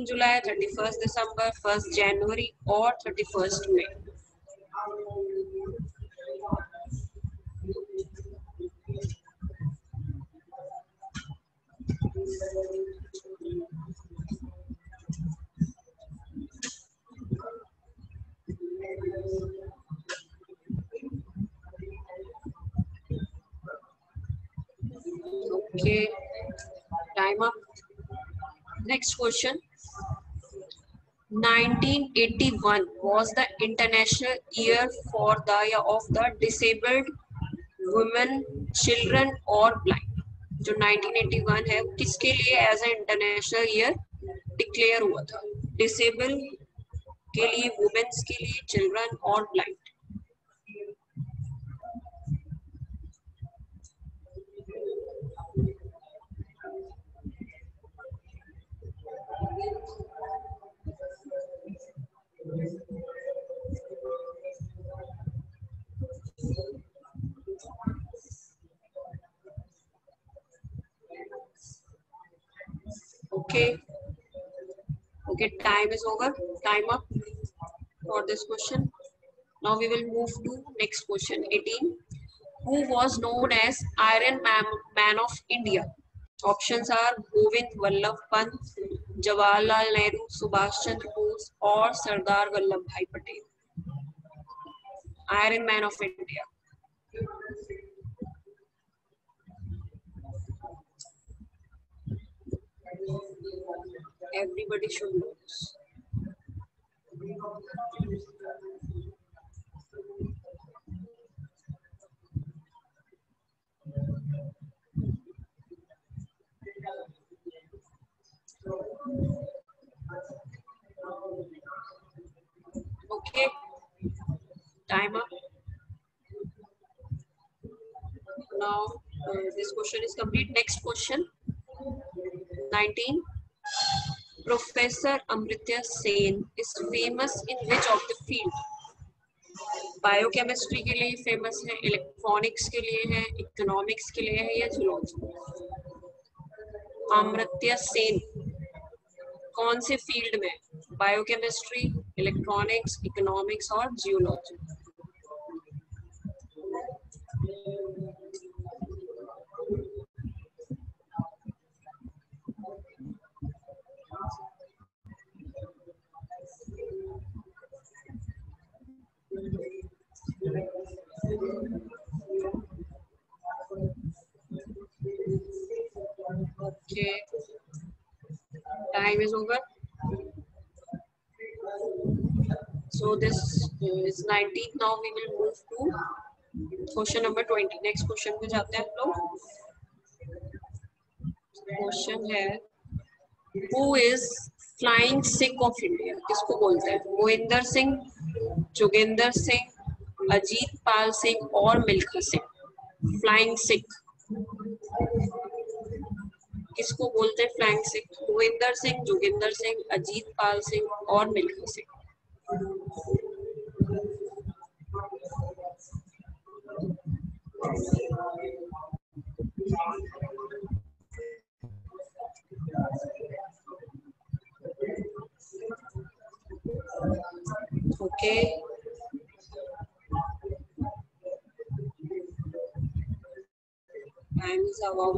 Speaker 3: July, 31st December, 1st January or 31st May? Okay, time up. Next question. 1981 was the International Year for the of the Disabled Women, Children और Blind. जो 1981 है किसके लिए as a international year declared हुआ था? डिसेबल के लिए, वुमेन्स के लिए, चिल्ड्रन और blind. Okay, time is over. Time up for this question. Now we will move to next question, 18. Who was known as Iron Man of India? Options are Govind Vallabh Pant, Jawaharlal Nehru, Subhash Chandra Bose or Sardar Vallabhbhai Patel. Iron Man of India. Everybody should know this. Okay, time up. Now this question is complete. Next question, 19. Professor Amartya Sen is famous in which of the field? Biochemistry के लिए फेमस है, इलेक्ट्रॉनिक्स के लिए है, इकोनॉमिक्स के लिए है या जूलॉजी? अमर्त्य सेन कौन से फील्ड में? बायोकेमिस्ट्री, इलेक्ट्रॉनिक्स, इकोनॉमिक्स और geology. Okay, time is over. So this is 19th. Now we will move to question number 20. Next question पे जाते हैं हम लोग. Question है, who is flying Sikh of India? किसको बोलते हैं? मोहिंदर सिंह, जोगेंद्र सिंह, अजीत पाल सिंह और मिल्खा सिंह. फ्लाइंग सिख किसको बोलते हैं? फ्लाइंग सिख. मोहिंदर सिंह, जोगिंदर सिंह, अजीत पाल सिंह और Milkha Singh. Okay. Time is about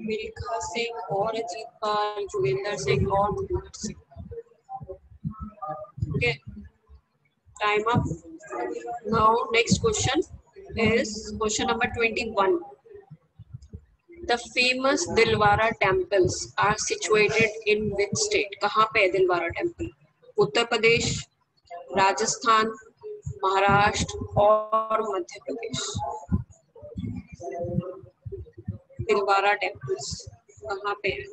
Speaker 3: Milkha Singh और अजीत पाल, जोगिंदर सिंह और Mohinder Singh. Okay. Time up. Now next question is question number 21. The famous Dilwara temples are situated in which state? कहाँ पे है दिलवारा टेम्पल? उत्तर प्रदेश, राजस्थान, महाराष्ट्र और मध्य प्रदेश. दिलवारा टेम्पल्स कहाँ पे है?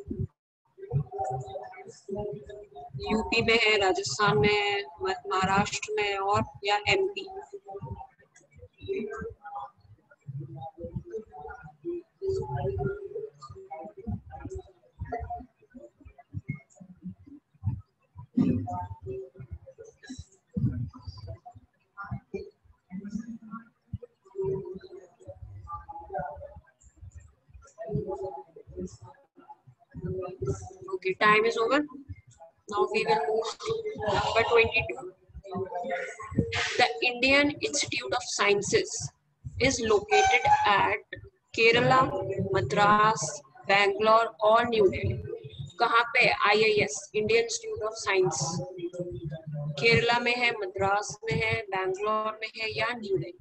Speaker 3: यूपी में है, राजस्थान में है, महाराष्ट्र में है और या MP. Okay, time is over. Now we will move to number 22. The Indian Institute of Sciences is located at Kerala, Madras, Bangalore और न्यू दिल्ली. कहाँ पे है? IIS, Indian institute of science. Kerala में है, मद्रास में है, बैंगलोर में है या new Delhi.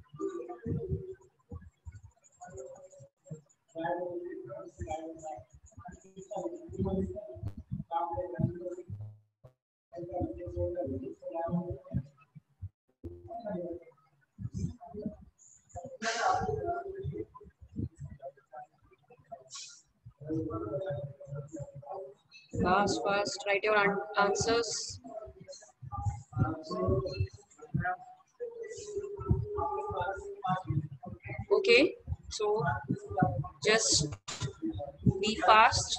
Speaker 3: Fast, write your answers. Okay, so just be fast.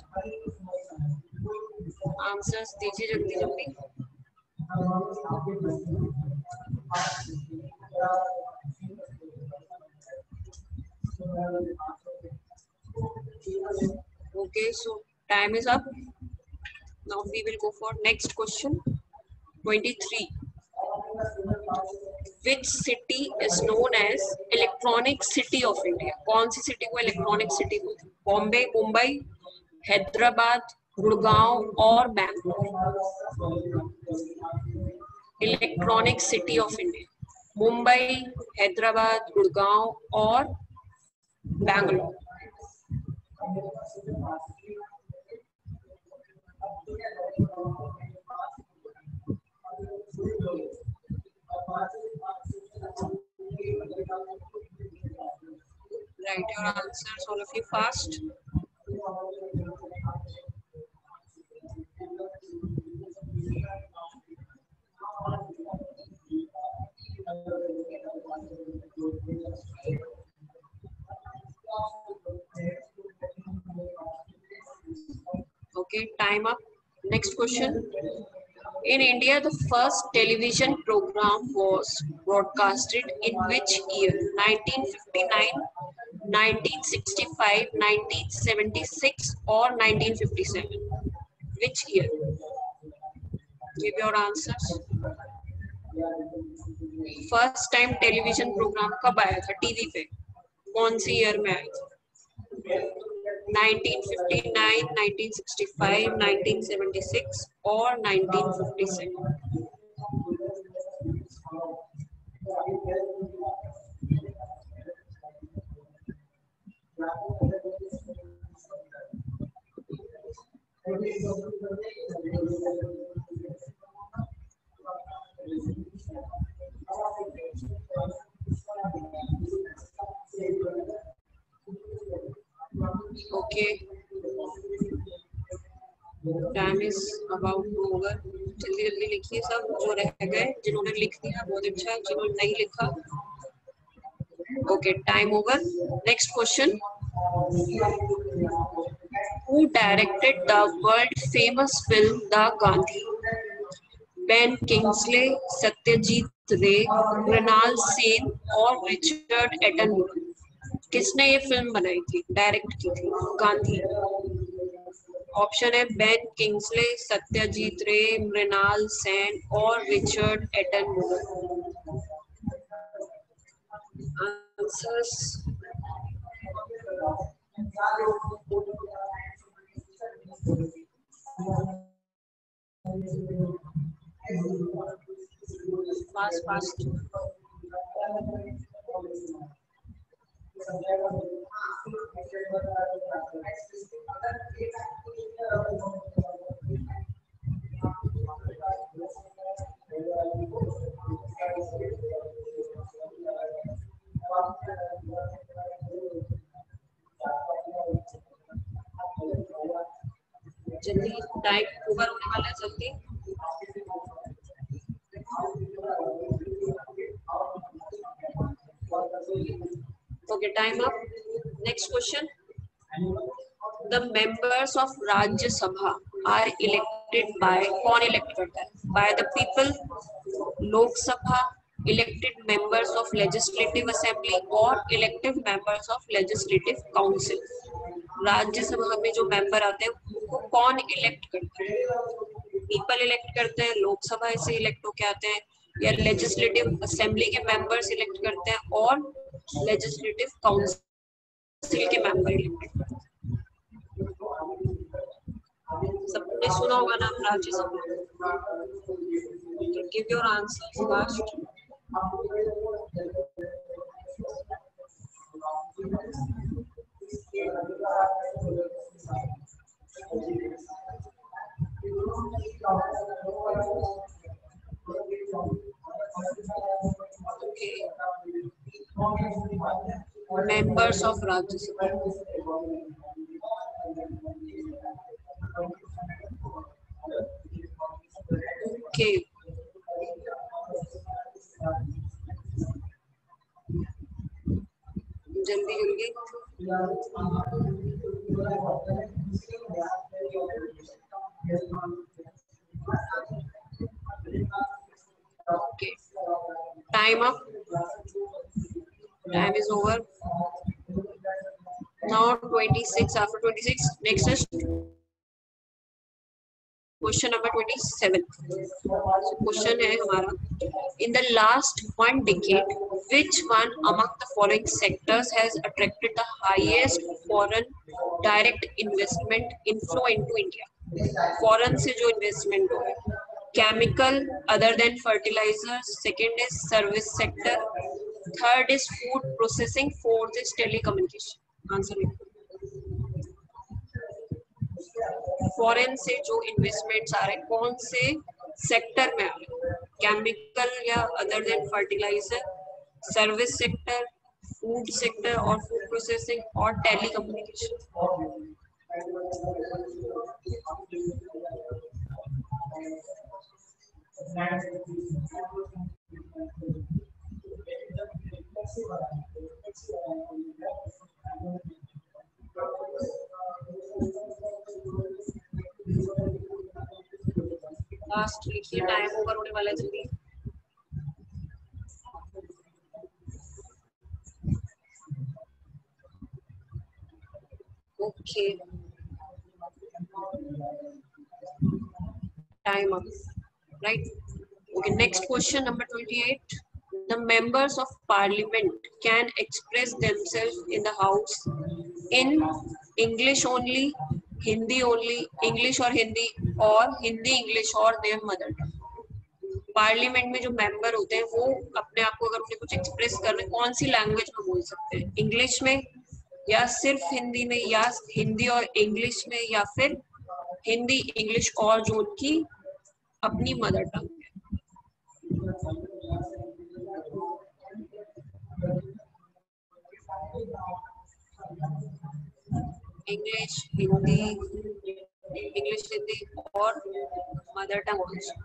Speaker 3: Answers दीजिए जल्दी जल्दी. Okay, so time is up. Now we will go for next question. 23. Which city is known as Electronic City of India? कौन सी सिटी को इलेक्ट्रॉनिक सिटी बोलते हैं? बॉम्बे, मुंबई, हैदराबाद, गुड़गांव और Bangalore. Electronic city of India. Mumbai, Hyderabad, Gurgaon और Bangalore. Write your answers, all of you, fast. Okay, time up. Next question. In India, the first television program was broadcasted in which year? 1959, 1965, 1976 or 1957? Which year? Give your answers. First time television programme कब आया था टीवी पे? कौन सी ईयर में आया था? 1959, 1965, 1976 और 1957. Okay. Time is about to over. जल्दी जल्दी लिखिए सब जो रह गए, जिन्होंने लिख दिया बहुत अच्छा, जिन्होंने नहीं लिखा okay, time over. Next question. Who directed the world famous film The Gandhi? Ben Kingsley, Satyajit Ray, Mrinal Sen और रिचर्ड एटनबरो? किसने ये फिल्म बनाई थी, डायरेक्ट की थी, गांधी? ऑप्शन है बेन किंग्सले, सत्यजीत रे, मृणाल सेन और Richard Attenborough. Answers fast fast. जल्दी, टाइम ओवर होने वाला है, जल्दी. Okay, time up. Next question. The members of Rajya Sabha are elected by, कौन elect करता है? By the people. लोक सभा, elected members of legislative assembly और elective members of legislative council. Rajya Sabha में जो मेंबर आते हैं उनको कौन इलेक्ट करता है? पीपल इलेक्ट करते हैं, लोकसभा से इलेक्ट होके आते हैं, या लेजिस्लेटिव असेंबली के मेंबर्स इलेक्ट करते हैं और लेजिस्लेटिव काउंसिल के मेंबर इलेक्ट करते हैं? सबने सुना होगा नाम Rajya Sabha. Give your answers fast. Members of Rajya Sabha. Okay. जल्दी जल्दी. Okay. Time up. Time is over. Now 26. After 26, next is question number 27. So question है हमारा. In the last one decade, which one among the following sectors has attracted the highest foreign direct investment inflow into India? Foreign से जो investment हो है. Chemical, other than fertilizers. Second is service sector. Third is food processing. Fourth is telecommunication. Answer लिखो. फॉरेन से जो इन्वेस्टमेंट्स आ रहे हैं कौन से सेक्टर में आ रहे हैं? केमिकल या other than fertiliser, service sector, food sector और फूड प्रोसेसिंग और टेलीकम्युनिकेशन. लास्ट लिखिए, टाइम ओवर होने वाला है, जल्दी. Okay, time up, right. Okay, next question number 28. The members of parliament can express themselves in the house in English only, Hindi only, English और हिंदी, और हिंदी इंग्लिश और their mother tongue. पार्लियामेंट में जो मेंबर होते हैं वो अपने आप को अगर उन्हें कुछ एक्सप्रेस करना है कौन सी लैंग्वेज में बोल सकते हैं? इंग्लिश में, या सिर्फ हिंदी में, या हिंदी और इंग्लिश में, या फिर हिंदी इंग्लिश और जो उनकी अपनी मदर टंग है. इंग्लिश, हिंदी, इंग्लिश, हिंदी और mother tongue also.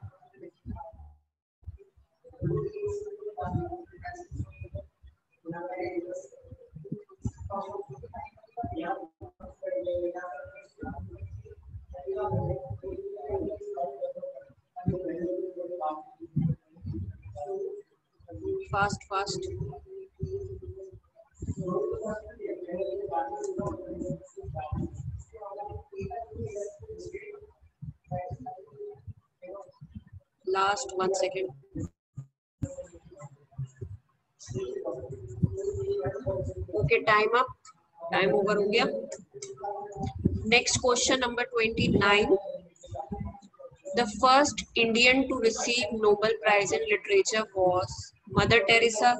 Speaker 3: Fast, fast. Last 1 second. Okay, time up. Time over हो गया. Next question number 29. The first Indian to receive Nobel Prize in Literature was Mother Teresa,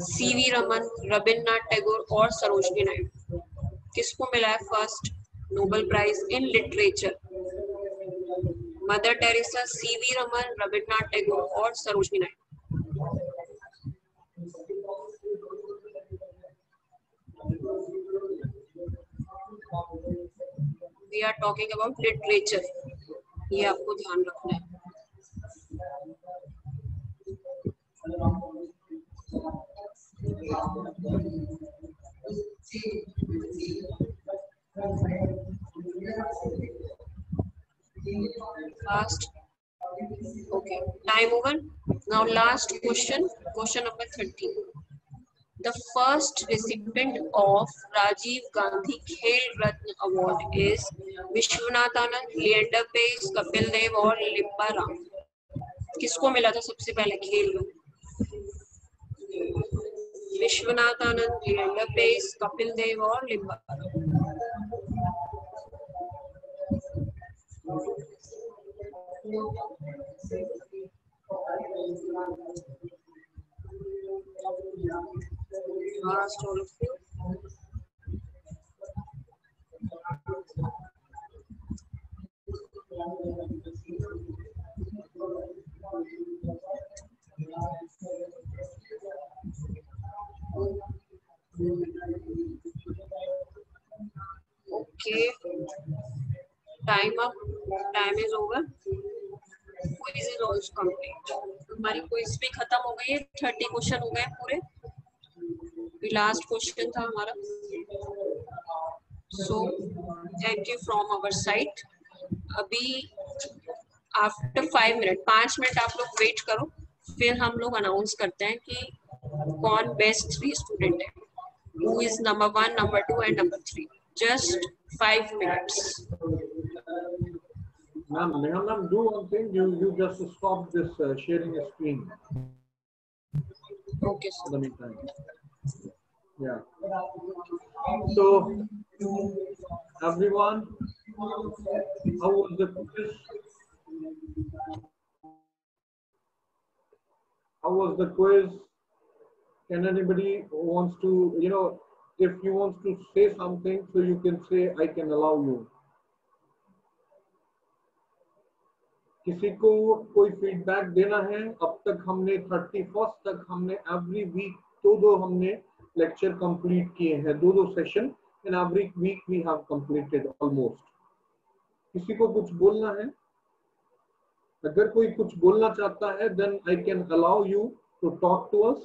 Speaker 3: C.V. Raman, Rabindranath Tagore और सरोजनी नायडू. किसको मिला है first Nobel prize in literature? Mother Teresa, C.V. Raman, Rabindranath Tagore और Sarojini Naidu. We are talking about literature. ये आपको ध्यान रखना है. Fast. Okay, time over. Now last question, question number 13. The first recipient of Rajiv Gandhi Khel Ratna Award is Vishwanath Anand, Leander Paes, Kapil Dev और लिम्बा राम. किसको मिला था सबसे पहले खेल रत्न? विश्वनाथ आनंद, लिएंडर पेस, कपिल देव और Limba Ram. Last all of you. Okay, time up. Time is over. Quiz is also complete. हमारी क्विज भी खत्म हो गई है. 30 क्वेश्चन हो गए पूरे. लास्ट क्वेश्चन था हमारा. So thank you from our side. अभी आफ्टर 5 मिनट 5 मिनट आप लोग वेट करो, फिर हम लोग अनाउंस करते हैं कि कौन बेस्ट 3 स्टूडेंट है, who is number 1, number 2 and number 3. Just 5 minutes.
Speaker 1: Ma'am, do one thing. You just stop this sharing a screen.
Speaker 3: Okay, sir.
Speaker 1: In the meantime. Yeah. So, everyone, how was the quiz? How was the quiz? Can anybody who wants to, if you want to say something, so you can say, I can allow you. किसी को कोई फीडबैक देना है? अब तक हमने 31st तक हमने एवरी वीक दो हमने लेक्चर कंप्लीट किए हैं, दो session in every week we have completed almost. किसी को कुछ बोलना है? अगर कोई कुछ बोलना चाहता है then I can allow you to talk to us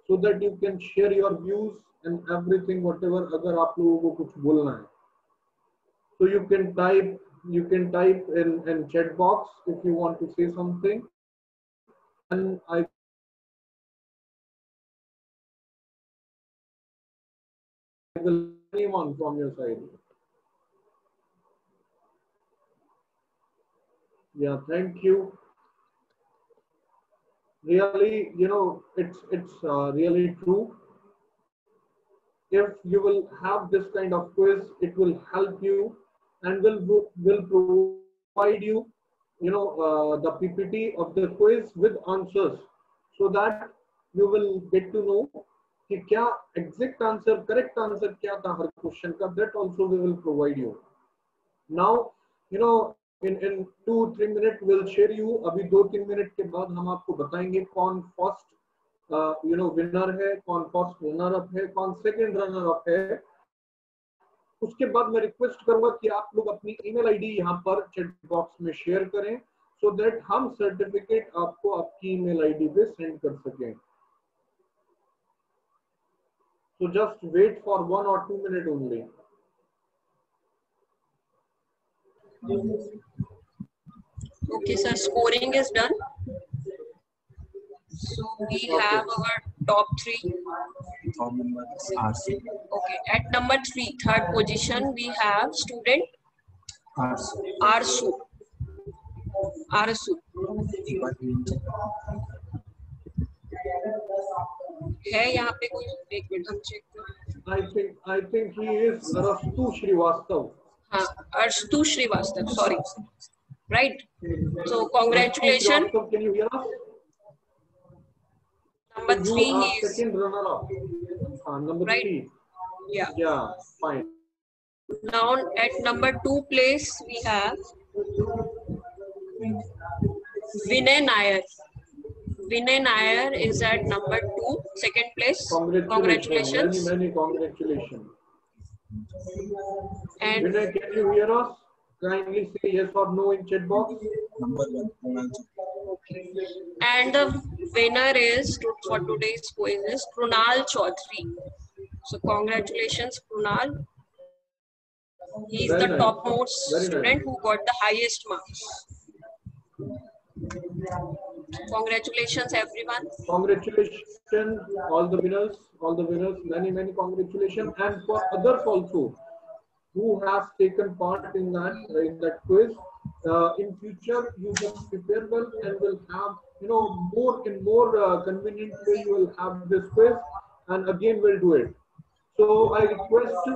Speaker 1: so that you can share your views and everything whatever. अगर आप लोगों को कुछ बोलना है so you can type in chat box if you want to say something, and I will anyone from your side. Yeah, thank you. Really, it's really true. If you will have this kind of quiz, it will help you and will provide you, the PPT of the quiz with answers, so that you will get to know कि क्या exact answer, correct answer क्या था हर question का. That also we will provide you. Now, in 2-3 minutes we'll share you. अभी 2-3 मिनट के बाद हम आपको बताएंगे कौन फर्स्ट विनर है, कौन फर्स्ट रनर अप है, कौन सेकंड रनर अप है उसके बाद मैं रिक्वेस्ट करूंगा कि आप लोग अपनी ईमेल आईडी यहाँ पर चैट बॉक्स में शेयर करें, सो दैट हम सर्टिफिकेट आपको आपकी ईमेल आईडी पे सेंड कर सकें। So just wait for 1 or 2 minutes only.
Speaker 3: Okay, sir, scoring is done. So we have our top 3. Okay, at number 3, third position, we have student Arsu. है यहाँ पे कोई? एक मिनट हम चेक करें।
Speaker 1: I think he is Arstu Srivastav.
Speaker 3: हाँ, Arstu Srivastav, sorry. Right. So congratulations.
Speaker 1: Can you hear us?
Speaker 3: Number 3
Speaker 1: You are
Speaker 3: is
Speaker 1: second runner up. Number
Speaker 3: right.
Speaker 1: 3.
Speaker 3: Yeah.
Speaker 1: Yeah, fine.
Speaker 3: Now at number 2 place we have Vinay Nair. Vinay Nair is at number 2, second place. Congratulations.
Speaker 1: Many congratulations.
Speaker 3: And
Speaker 1: Vinay, can you hear us? Kindly say yes or no in chat box.
Speaker 3: And the winner is for today's quiz is Krunal Chaudhary. So congratulations, Krunal. He is the
Speaker 1: nice.
Speaker 3: topmost
Speaker 1: Very
Speaker 3: student
Speaker 1: nice.
Speaker 3: who got the highest marks. Congratulations, everyone.
Speaker 1: Congratulations, all the winners, many congratulations, and for others also who has taken part in that quiz. In future, you just prepare well and will have more and more convenient way you will have this quiz, and again we'll do it. So I request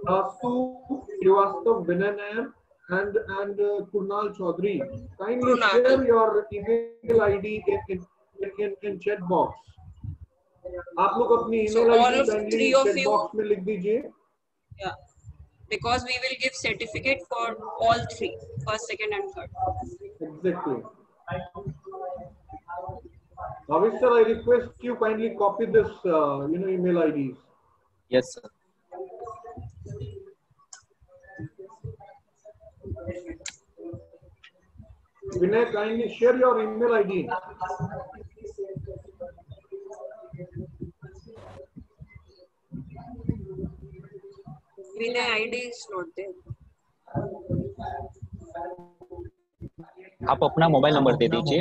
Speaker 1: Astu Srivastav, Vinay Nair, and Krunal Chaudhary, kindly share your email ID in chat box. आप लोग अपनी email ID kindly chat box में लिख दीजिए.
Speaker 3: Yeah, because we will give certificate for all 3, first, second, and third.
Speaker 1: Exactly. Bhavish sir, I request you kindly copy this email IDs.
Speaker 4: Yes, sir.
Speaker 1: Vinay, kindly share your email ID.
Speaker 3: Vinay ID is not there.
Speaker 4: आप अपना मोबाइल नंबर दे दीजिए.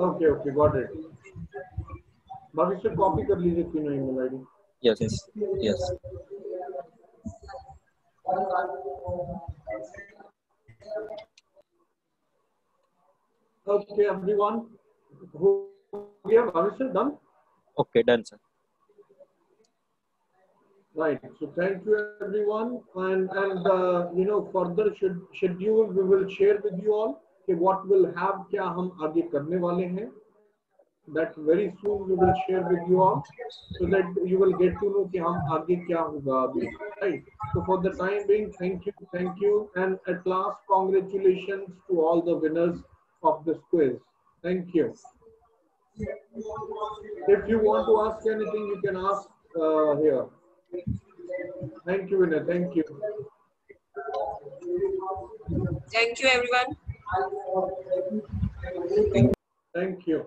Speaker 1: Okay, got it. भविष्य कॉपी कर लीजिए तीनों email ID.
Speaker 4: Yes.
Speaker 1: Okay, everyone. We have Bhavish done.
Speaker 4: Okay, done, sir.
Speaker 1: Right. So thank you, everyone. And further schedule we will share with you all. कि what will have क्या हम आगे करने वाले हैं. That very soon we will share with you all, so that you will get to know कि हम आगे क्या होगा अभी. Right. So for the time being, thank you, and at last congratulations to all the winners of this quiz. Thank you. If you want to ask anything, you can ask here. Thank you, Vinay. Thank you.
Speaker 3: Thank you, everyone.
Speaker 1: Thank you.